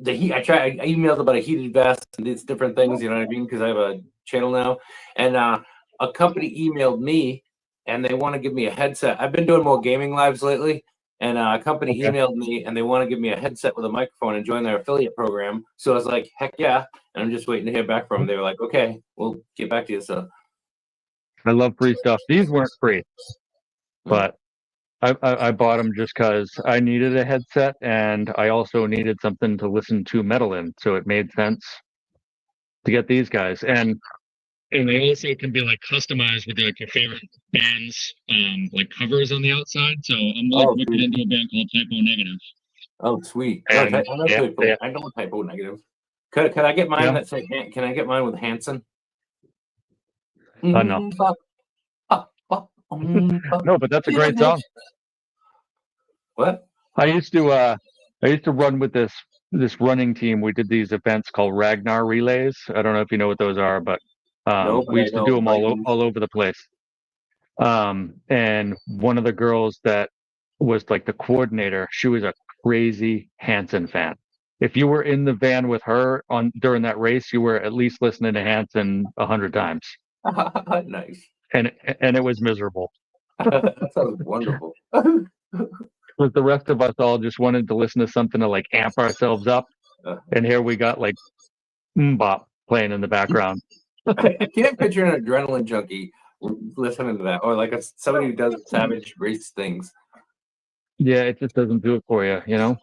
the heat. I emailed about a heated vest and these different things. You know what I mean? Because I have a channel now, and a company emailed me and they want to give me a headset. I've been doing more gaming lives lately, and a company emailed me and they want to give me a headset with a microphone and join their affiliate program. So I was like, heck yeah! And I'm just waiting to hear back from them. They were like, okay, we'll get back to you. So I love free stuff. These weren't free, but I bought them just because I needed a headset and I also needed something to listen to metal in, so it made sense to get these guys. And they also can be like customized with like your favorite bands, like covers on the outside. So I'm like looking into a band called Typo Negative. Oh, sweet! And, I know Typo Negative. Could I get mine that say? Can I get mine with Hanson? No. No, but that's a great song. What? I used to run with this running team. We did these events called Ragnar Relays. I don't know if you know what those are, but we used to do them all over the place. And one of the girls that was like the coordinator, she was a crazy Hanson fan. If you were in the van with her during that race, you were at least listening to Hanson 100 times. Nice. And it was miserable. That sounds wonderful. Because the rest of us all just wanted to listen to something to like amp ourselves up, and here we got like bop playing in the background. I can't picture an adrenaline junkie listening to that, or like somebody who does savage race things. Yeah, it just doesn't do it for you, you know.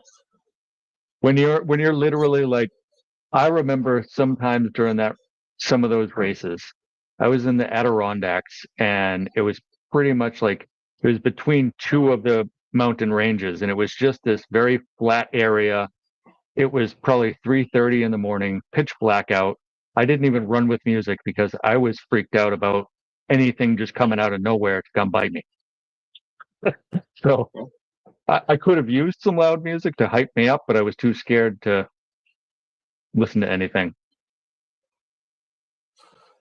When you're literally like, I remember sometimes during some of those races, I was in the Adirondacks, and it was pretty much like it was between two of the mountain ranges, and it was just this very flat area. It was probably 3:30 in the morning, pitch black out. I didn't even run with music because I was freaked out about anything just coming out of nowhere to come bite me. So I could have used some loud music to hype me up, but I was too scared to listen to anything.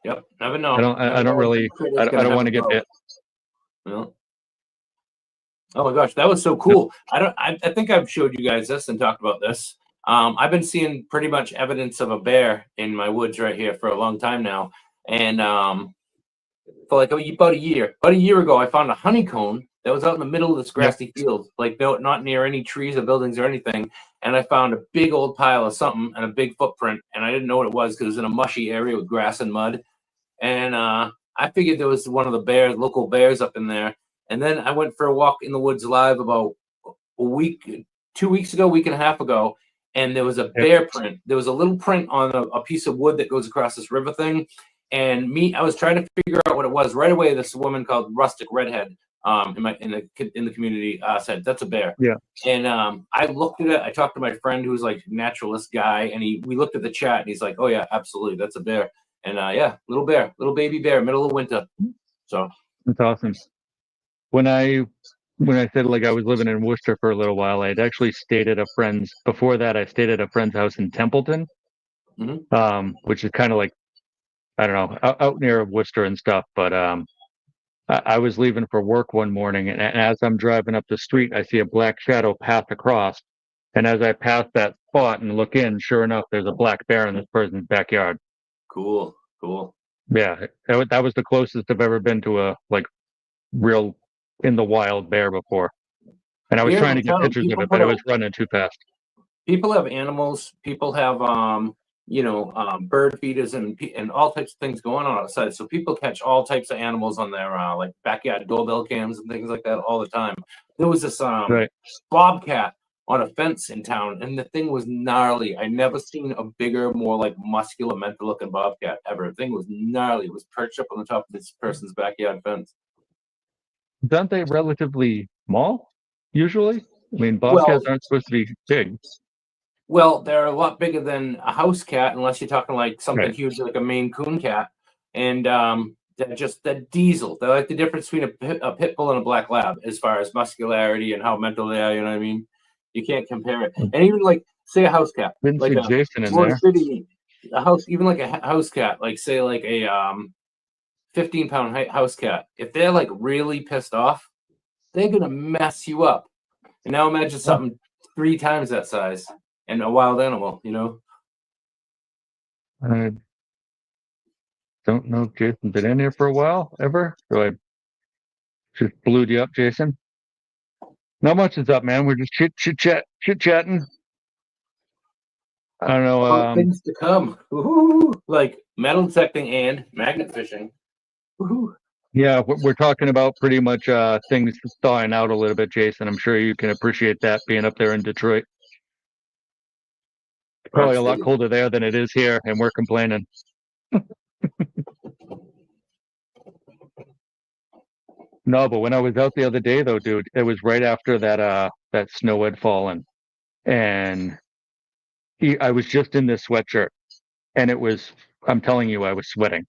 Yep, never know. I don't really. I don't want to get bit. Well, oh my gosh, that was so cool. I think I've showed you guys this and talked about this. I've been seeing pretty much evidence of a bear in my woods right here for a long time now. And for like about a year ago, I found a honeycomb that was out in the middle of this grassy field, like not near any trees or buildings or anything. And I found a big old pile of something and a big footprint, and I didn't know what it was because it was in a mushy area with grass and mud. And I figured there was one of the local bears up in there. And then I went for a walk in the woods live about a week, 2 weeks ago, week and a half ago, and there was a bear print. There was a little print on a piece of wood that goes across this river thing. And I was trying to figure out what it was. Right away, this woman called Rustic Redhead in the community said, "That's a bear." Yeah. And I looked at it. I talked to my friend who's like a naturalist guy, and we looked at the chat, and he's like, "Oh yeah, absolutely, that's a bear." And yeah, little baby bear, middle of winter. So that's awesome. When I said like I was living in Worcester for a little while, I had actually stayed at a friend's. Before that, I stayed at a friend's house in Templeton, which is kind of like, I don't know, out near Worcester and stuff. But I was leaving for work one morning, and as I'm driving up the street, I see a black shadow pass across. And as I pass that spot and look in, sure enough, there's a black bear in this person's backyard. Cool. Yeah, that was the closest I've ever been to a like real in the wild bear before. And I was trying to get pictures of it, but it was running too fast. People have animals. People have bird feeders and all types of things going on outside. So people catch all types of animals on their like backyard doorbell cams and things like that all the time. There was this bobcat on a fence in town, and the thing was gnarly. I never seen a bigger, more like muscular, mental looking bobcat ever. The thing was gnarly. It was perched up on the top of this person's backyard fence. Aren't they relatively small usually? I mean, bobcats aren't supposed to be big. Well, they're a lot bigger than a house cat, unless you're talking like something huge like a Maine Coon cat. And they're diesel. They're like the difference between a pit bull and a black lab as far as muscularity and how mental they are. You know what I mean? You can't compare it. And even like, say, a house cat. Didn't like see Jason in there. A house, even like a house cat, like say like a 15-pound house cat. If they're like really pissed off, they're gonna mess you up. And now imagine something 3 times that size and a wild animal. You know. I don't know if Jason's been in here for a while ever. So I just blew you up, Jason. Not much is up, man. We're just chit-chatting. I don't know. Things to come. Woo-hoo. Like metal detecting and magnet fishing. Woo-hoo. Yeah, we're talking about pretty much things thawing out a little bit, Jason. I'm sure you can appreciate that being up there in Detroit. Probably a lot colder there than it is here, and we're complaining. No, but when I was out the other day, though, dude, it was right after that snow had fallen, and I was just in this sweatshirt, and it was, I'm telling you, I was sweating.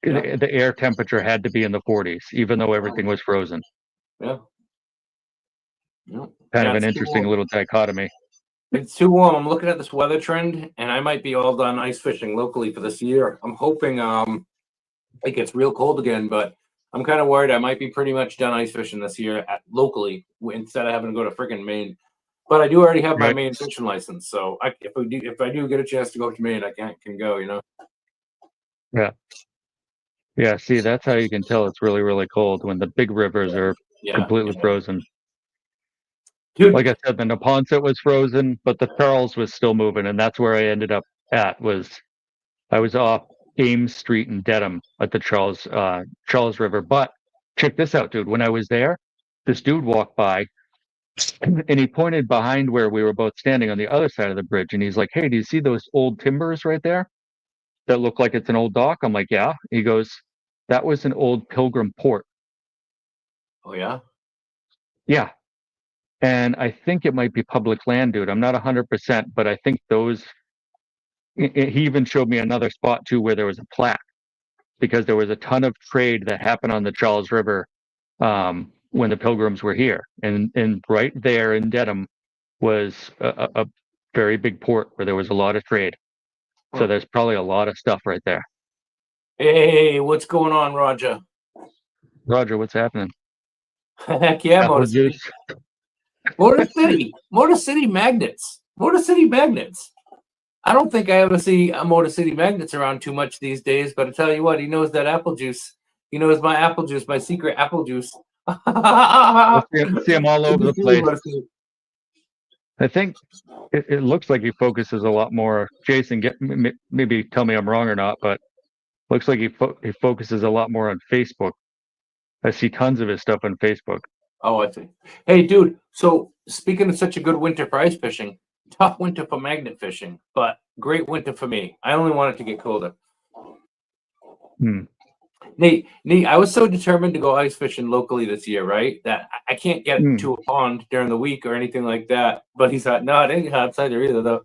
Yeah. The air temperature had to be in the 40s, even though everything was frozen. Yeah. Kind of an interesting little dichotomy. It's too warm. I'm looking at this weather trend, and I might be all done ice fishing locally for this year. I'm hoping it gets real cold again, but I'm kind of worried I might be pretty much done ice fishing this year locally instead of having to go to freaking Maine. But I do already have my Maine fishing license, so if I do get a chance to go to Maine, I can go. You know. Yeah. See, that's how you can tell it's really, really cold when the big rivers are completely frozen. Dude. Like I said, the Neponset was frozen, but the Charles was still moving, and that's where I ended up at. I was off Ames Street in Dedham at the Charles River. But check this out, dude. When I was there, this dude walked by, and he pointed behind where we were both standing on the other side of the bridge, and he's like, "Hey, do you see those old timbers right there that look like it's an old dock?" I'm like, "Yeah." He goes, "That was an old Pilgrim port." Oh yeah. Yeah. and I think it might be public land, dude. I'm not 100%, but I think those. He even showed me another spot too where there was a plaque because there was a ton of trade that happened on the Charles River when the Pilgrims were here, and right there in Dedham was a very big port where there was a lot of trade. So there's probably a lot of stuff right there. Hey, what's going on, Roger? Roger, what's happening? Heck yeah, Apple Motor City. juice. Motor City. Motor City magnets. Motor City magnets. I don't think I ever see a Motor City magnets around too much these days, but I tell you what, he knows that apple juice. He knows my apple juice, my secret apple juice. We'll see him all over the place. I think it looks like he focuses a lot more. Jason, maybe tell me I'm wrong or not, but looks like he focuses a lot more on Facebook. I see tons of his stuff on Facebook. Oh, I see. Hey, dude. So speaking of such a good winter for ice fishing, tough winter for magnet fishing, but great winter for me. I only want it to get colder. Nate, I was so determined to go ice fishing locally this year, right? That I can't get to a pond during the week or anything like that. But he thought, no, it ain't outside there either, though.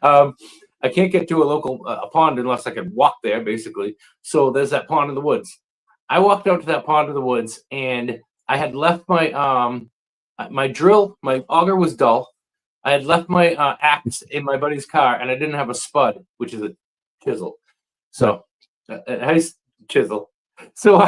I can't get to a local pond unless I can walk there, basically. So there's that pond in the woods. I walked out to that pond in the woods, and I had left my my drill, my auger was dull. I had left my axe in my buddy's car, and I didn't have a spud, which is a chisel. So, nice chisel. So,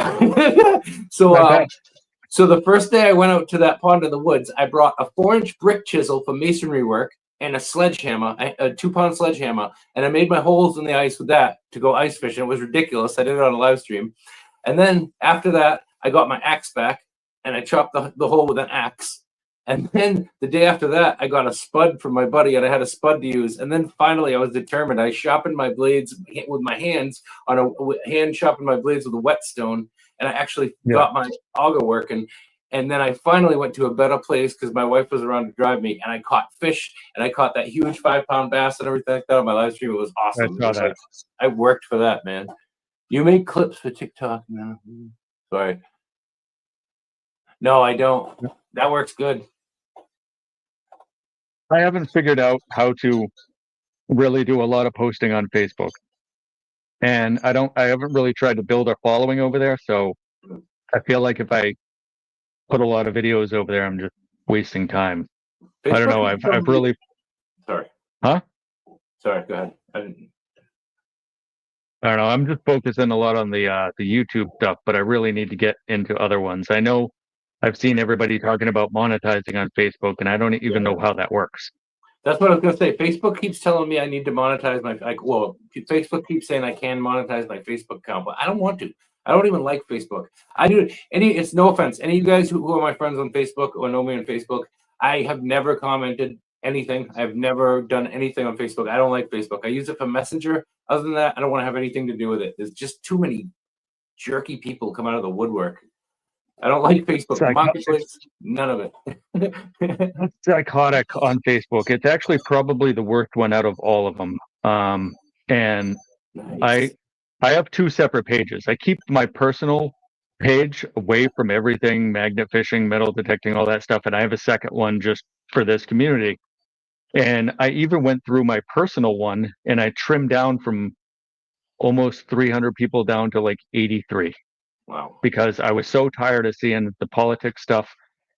so the first day I went out to that pond in the woods, I brought a 4-inch brick chisel for masonry work and a sledgehammer, a 2-pound sledgehammer, and I made my holes in the ice with that to go ice fishing. It was ridiculous. I did it on a live stream. And then after that, I got my axe back and I chopped the hole with an axe. And then the day after that, I got a spud from my buddy, and I had a spud to use. And then finally, I was determined. I sharpened my blades with my hands sharpened my blades with a whetstone, and I actually got my auger working. And then I finally went to a better place because my wife was around to drive me, and I caught fish, and I caught that huge 5-pound bass and everything like that on my live stream. It was awesome. I worked for that, man. You make clips for TikTok now? Sorry. No, I don't. That works good. I haven't figured out how to really do a lot of posting on Facebook. And I haven't really tried to build a following over there. So I feel like if I put a lot of videos over there, I'm just wasting time. Facebook, I don't know. I've really. Sorry. Huh? Sorry. Go ahead. I don't know. I'm just focusing a lot on the YouTube stuff, but I really need to get into other ones. I know I've seen everybody talking about monetizing on Facebook, and I don't even know how that works. That's what I was going to say. Facebook keeps telling me I need to monetize Facebook keeps saying I can monetize my Facebook account, but I don't want to. I don't even like Facebook. It's no offense. Any of you guys who are my friends on Facebook or know me on Facebook, I have never commented anything. I've never done anything on Facebook. I don't like Facebook. I use it for Messenger. Other than that, I don't want to have anything to do with it. There's just too many jerky people come out of the woodwork. I don't like Facebook. Marketplace, none of it. It's psychotic on Facebook. It's actually probably the worst one out of all of them. And nice. I have 2 separate pages. I keep my personal page away from everything, magnet fishing, metal detecting, all that stuff. And I have a second one just for this community. And I even went through my personal one and I trimmed down from almost 300 people down to like 83. Wow. Because I was so tired of seeing the politics stuff.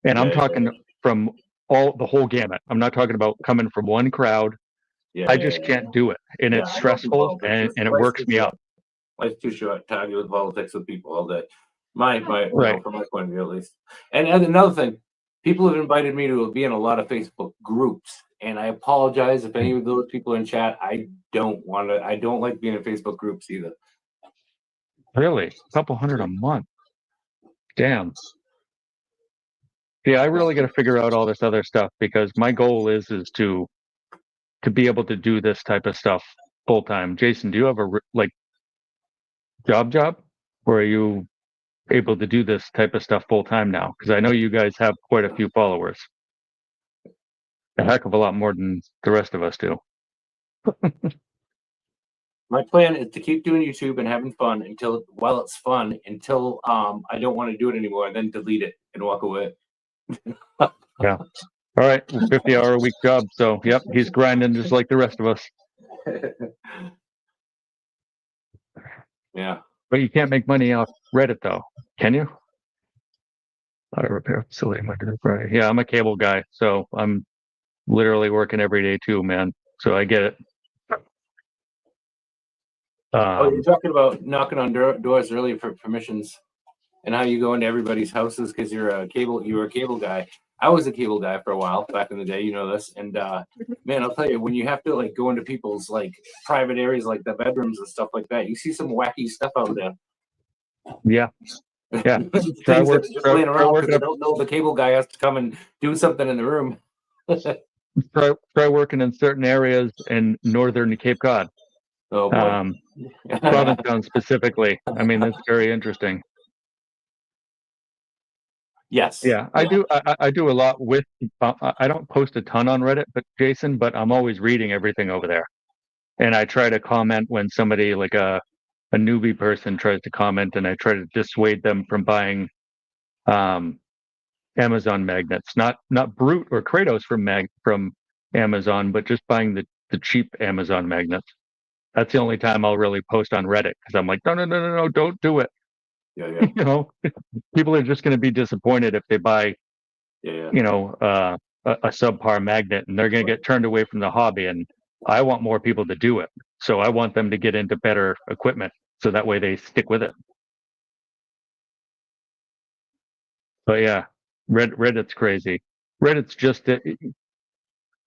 And I'm talking from the whole gamut. I'm not talking about coming from one crowd. I just can't do it. And it's stressful and it works me up. Life's too short to argue with politics with people all day. From my point of view, at least. And another thing, people have invited me to be in a lot of Facebook groups. And I apologize if any of those people are in chat. I don't like being in Facebook groups either. Really? A couple hundred a month. Damn. Yeah, I really got to figure out all this other stuff because my goal is to be able to do this type of stuff full time. Jason, do you have a job, or are you able to do this type of stuff full time now? Because I know you guys have quite a few followers. A heck of a lot more than the rest of us do. My plan is to keep doing YouTube and having fun until I don't want to do it anymore, and then delete it and walk away. Yeah. All right. 50-hour-a-week job. So, yep, he's grinding just like the rest of us. Yeah. But you can't make money off Reddit, though, can you? Auto repair facility. Right. Yeah, I'm a cable guy, so I'm literally working every day too, man. So I get it. You're talking about knocking on doors earlier for permissions, and how you go into everybody's houses because you were a cable guy. I was a cable guy for a while back in the day, you know this. And man, I'll tell you, when you have to like go into people's like private areas, like the bedrooms and stuff like that, you see some wacky stuff out there. Yeah. Yeah. Things that are just laying around because they don't know the cable guy has to come and do something in the room. try working in certain areas in northern Cape Cod. Oh boy. Provincetown specifically. I mean, that's very interesting. Yes. Yeah, I do. I do a lot with. I don't post a ton on Reddit, but I'm always reading everything over there, and I try to comment when somebody like a newbie person tries to comment, and I try to dissuade them from buying Amazon magnets, not Brute or Kratos from Amazon, but just buying the cheap Amazon magnets. That's the only time I'll really post on Reddit because I'm like, no, don't do it. Yeah. You know, people are just going to be disappointed if they buy, you know, a subpar magnet, and they're going to get turned away from the hobby. And I want more people to do it, so I want them to get into better equipment, so that way they stick with it. But yeah, Reddit's crazy. Reddit's just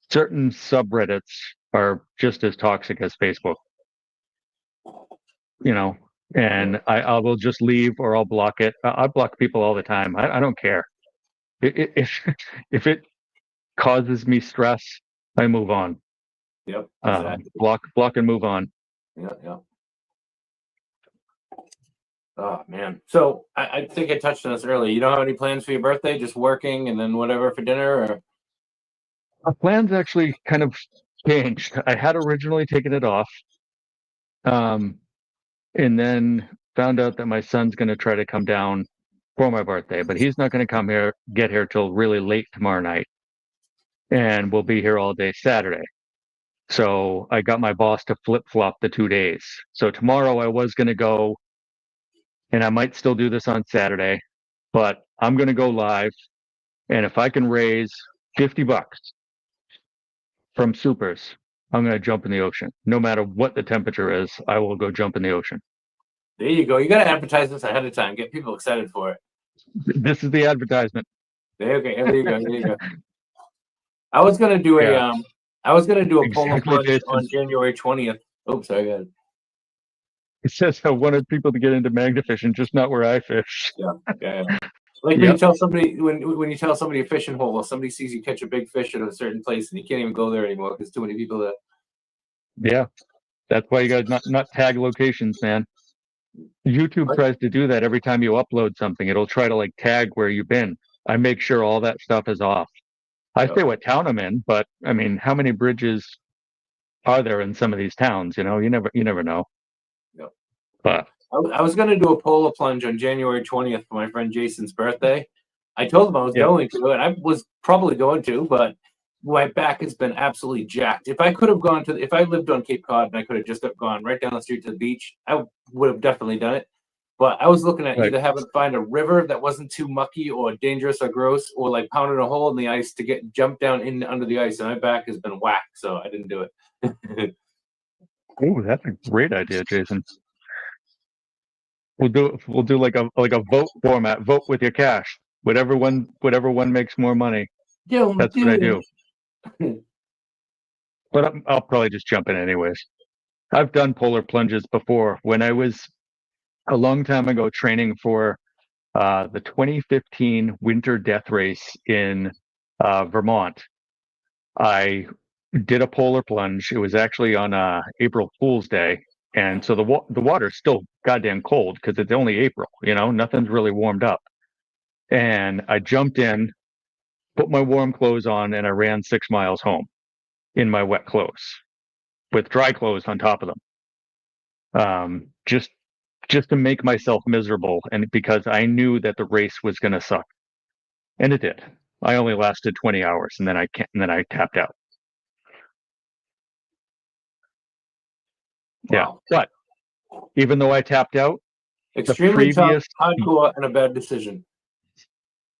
certain subreddits are just as toxic as Facebook. You know, and I will just leave or I'll block it. I block people all the time. I don't care. If it causes me stress, I move on. Yep. Exactly. Block and move on. Yeah. Oh man. So I think I touched on this earlier. You don't have any plans for your birthday? Just working and then whatever for dinner, or? Our plans actually kind of changed. I had originally taken it off, and then found out that my son's going to try to come down for my birthday, but he's not going to get here till really late tomorrow night, and we'll be here all day Saturday. So I got my boss to flip-flop the 2 days. So tomorrow I was going to go, and I might still do this on Saturday, but I'm going to go live. And if I can raise $50 from supers, I'm going to jump in the ocean. No matter what the temperature is, I will go jump in the ocean. There you go. You got to advertise this ahead of time. Get people excited for it. This is the advertisement. There you go. I was going to do a polar plunge on January 20th. Oops, sorry, go ahead. It says I wanted people to get into magna fishing, just not where I fish. Yeah. Like when you tell somebody when you tell somebody a fishing hole, or somebody sees you catch a big fish at a certain place and you can't even go there anymore because too many people there. Yeah, that's why you got not tag locations, man. YouTube tries to do that every time you upload something. It'll try to like tag where you've been. I make sure all that stuff is off. I say what town I'm in, but I mean, how many bridges are there in some of these towns? You know, you never know. Yep. But I was going to do a polar plunge on January 20th for my friend Jason's birthday. I told him I was going to, and I was probably going to, but my back has been absolutely jacked. If I lived on Cape Cod and I could have just gone right down the street to the beach, I would have definitely done it. But I was looking at either having to find a river that wasn't too mucky or dangerous or gross, or like pounding a hole in the ice to jump down in under the ice, and my back has been whacked, so I didn't do it. Oh, that's a great idea, Jason. We'll do like a vote format. Vote with your cash. Whatever one makes more money. That's what I do. But I'll probably just jump in anyways. I've done polar plunges before. When I was a long time ago training for the 2015 Winter Death Race in Vermont, I did a polar plunge. It was actually on April Fool's Day, and so the water's still goddamn cold because it's only April. You know, nothing's really warmed up. And I jumped in, put my warm clothes on, and I ran 6 miles home in my wet clothes with dry clothes on top of them. Just to make myself miserable, and because I knew that the race was going to suck, and it did. I only lasted 20 hours, and then I tapped out. Wow. Yeah, but even though I tapped out, Extremely tough, previous- hardcore, and a bad decision.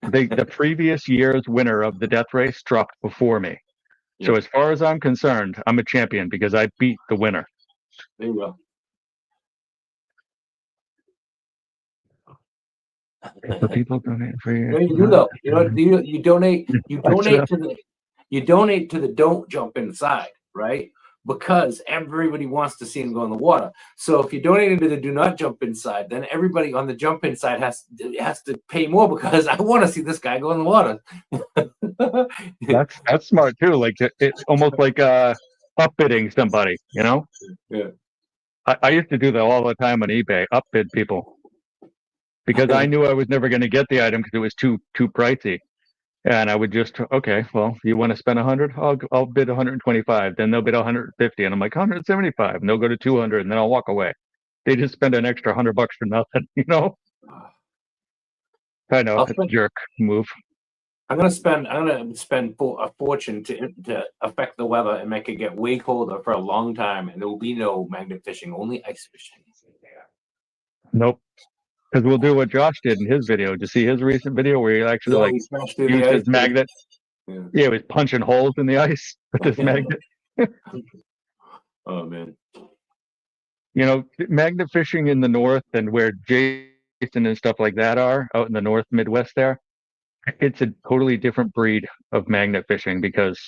the previous year's winner of the death race dropped before me. So Yeah. as far as I'm concerned, I'm a champion because I beat the winner. There you go. The people donate for you. No, you do though. You know, you donate. You donate to the. You donate to the don't jump inside, right? Because everybody wants to see him go in the water. So if you donate to the do not jump inside, then everybody on the jump inside has to pay more because I want to see this guy go in the water. That's smart too. Like it's almost like upbidding somebody. You know. Yeah. I used to do that all the time on eBay. Upbid people because I knew I was never going to get the item because it was too pricey. And I would just, okay, well, you want to spend 100? I'll bid 125. Then they'll bid 150, and I'm like 175, and they'll go to 200, and then I'll walk away. They just spend an extra $100 for nothing, you know. I know, it's a jerk move. I'm gonna spend a fortune to affect the weather and make it get way colder for a long time, and there will be no magnet fishing, only ice fishing. Nope. Because we'll do what Josh did in his video. Did you see his recent video where he actually he smashed through used the his ice, magnet? Yeah. Yeah, he was punching holes in the ice with his magnet. Oh man. You know, magnet fishing in the north and where Jason and stuff like that are out in the north Midwest there, it's a totally different breed of magnet fishing because,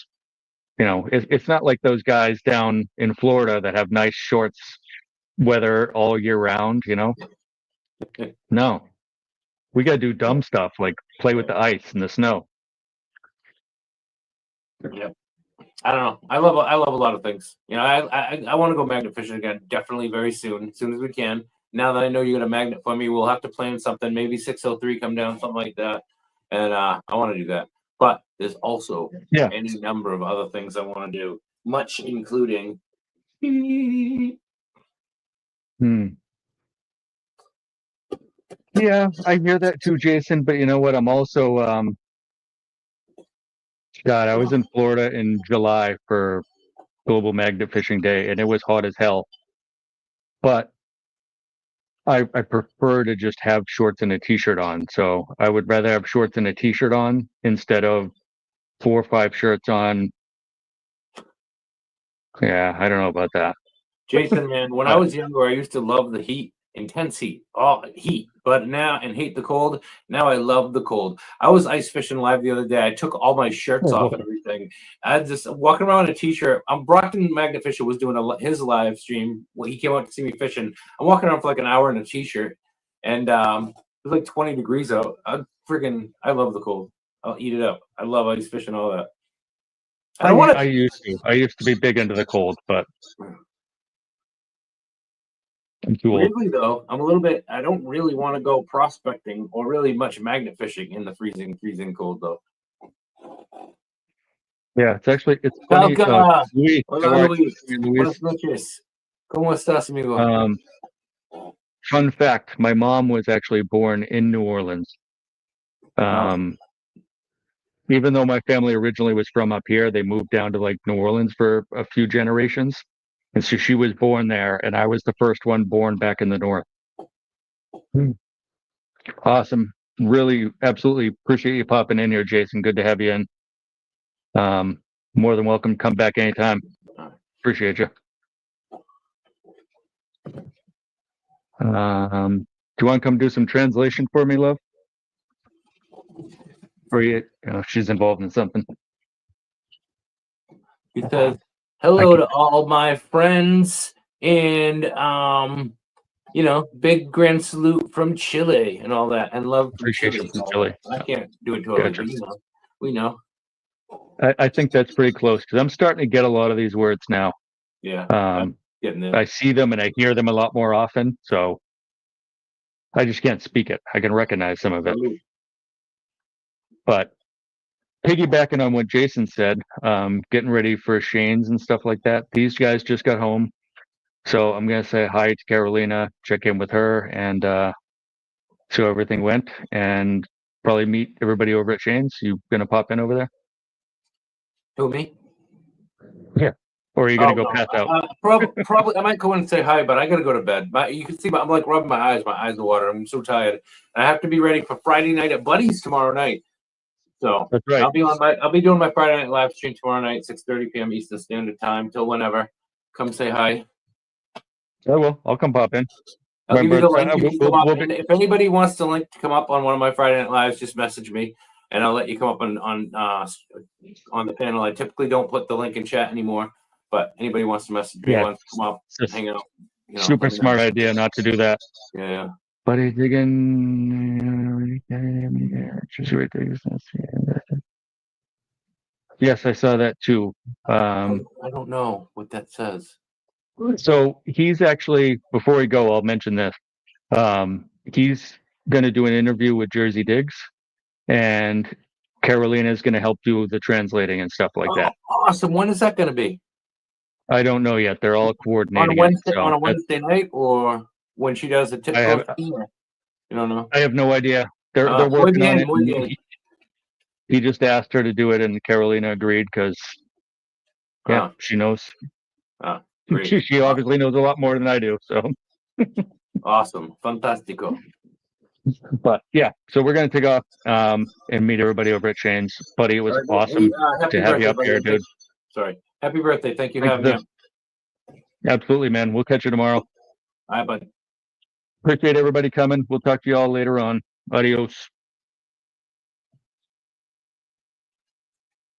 you know, it's not like those guys down in Florida that have nice shorts weather all year round, you know? No. We got to do dumb stuff like play with the ice and the snow. Yeah. I don't know. I love a lot of things. You know, I want to go magnet fishing again, definitely very soon, as soon as we can. Now that I know you got a magnet for me, we'll have to plan something, maybe 603 come down, something like that. And I want to do that. But there's also any number of other things I want to do, much including Yeah, I hear that too, Jason. But you know what? I'm also, God, I was in Florida in July for Global Magnet Fishing Day, and it was hot as hell. But I prefer to just have shorts and a t-shirt on. So I would rather have shorts and a t-shirt on instead of 4 or 5 shirts on. Yeah, I don't know about that. Jason, man, when I was younger, I used to love the heat, intense heat, heat. But now, and hate the cold. Now I love the cold. I was ice fishing live the other day. I took all my shirts off and everything. I was just walking around in a t-shirt. Brockton Magnet Fisher was doing his live stream when he came out to see me fishing. I'm walking around for like an hour in a t-shirt, and it was like 20 degrees out. I love the cold. I'll eat it up. I love ice fishing, all that. I used to be big into the cold, but I'm too old. Weirdly though, I don't really want to go prospecting or really much magnet fishing in the freezing cold though. Yeah, it's funny. Luis, buenas noches. ¿Cómo estás, amigo? Fun fact, my mom was actually born in New Orleans. Even though my family originally was from up here, they moved down to like New Orleans for a few generations. And so she was born there, and I was the first one born back in the north. Awesome. Really, absolutely appreciate you popping in here, Jason. Good to have you in. More than welcome. Come back anytime. Appreciate you. Do you want to come do some translation for me, love? Or she's involved in something. He says, hello to all my friends, and big grand salute from Chile and all that, and love from Appreciation from Chile. I can't do it totally, but we know. I think that's pretty close because I'm starting to get a lot of these words now. Yeah. I see them and I hear them a lot more often, so I just can't speak it. I can recognize some of it. But piggybacking on what Jason said, getting ready for Shane's and stuff like that. These guys just got home. So I'm going to say hi to Carolina, check in with her, and see how everything went. And probably meet everybody over at Shane's. You gonna pop in over there? Who, me? Yeah. Or are you gonna go pass out? Probably. I might go in and say hi, but I gotta go to bed. You can see I'm like rubbing my eyes. My eyes are watering. I'm so tired. And I have to be ready for Friday night at Buddy's tomorrow night. So That's right. I'll be doing my Friday night live stream tomorrow night, 6:30 p.m. Eastern Standard Time till whenever. Come say hi. I will. I'll come pop in. I'll give you the link. We'll be... If anybody wants the link to come up on one of my Friday night lives, just message me, and I'll let you come up on the panel. I typically don't put the link in chat anymore, but anybody wants to message me, wants to come up, hang out. Super smart idea not to do that. Yeah. Buddy digging. Yes, I saw that too. I don't know what that says. So he's actually, before we go, I'll mention this. He's going to do an interview with Jersey Diggs, and Carolina is going to help do the translating and stuff like that. Awesome. When is that going to be? I don't know yet. They're all coordinating. On a Wednesday night, or when she does a typical thing? You don't know? I have no idea. They're working on it. He just asked her to do it, and Carolina agreed because, she knows. She obviously knows a lot more than I do. So awesome, fantastico. But yeah, so we're gonna take off and meet everybody over at Shane's. Buddy, it was awesome to have you up here, dude. Sorry, happy birthday! Thank you for having me. Absolutely, man. We'll catch you tomorrow. All right, bud. Appreciate everybody coming. We'll talk to you all later on. Adios.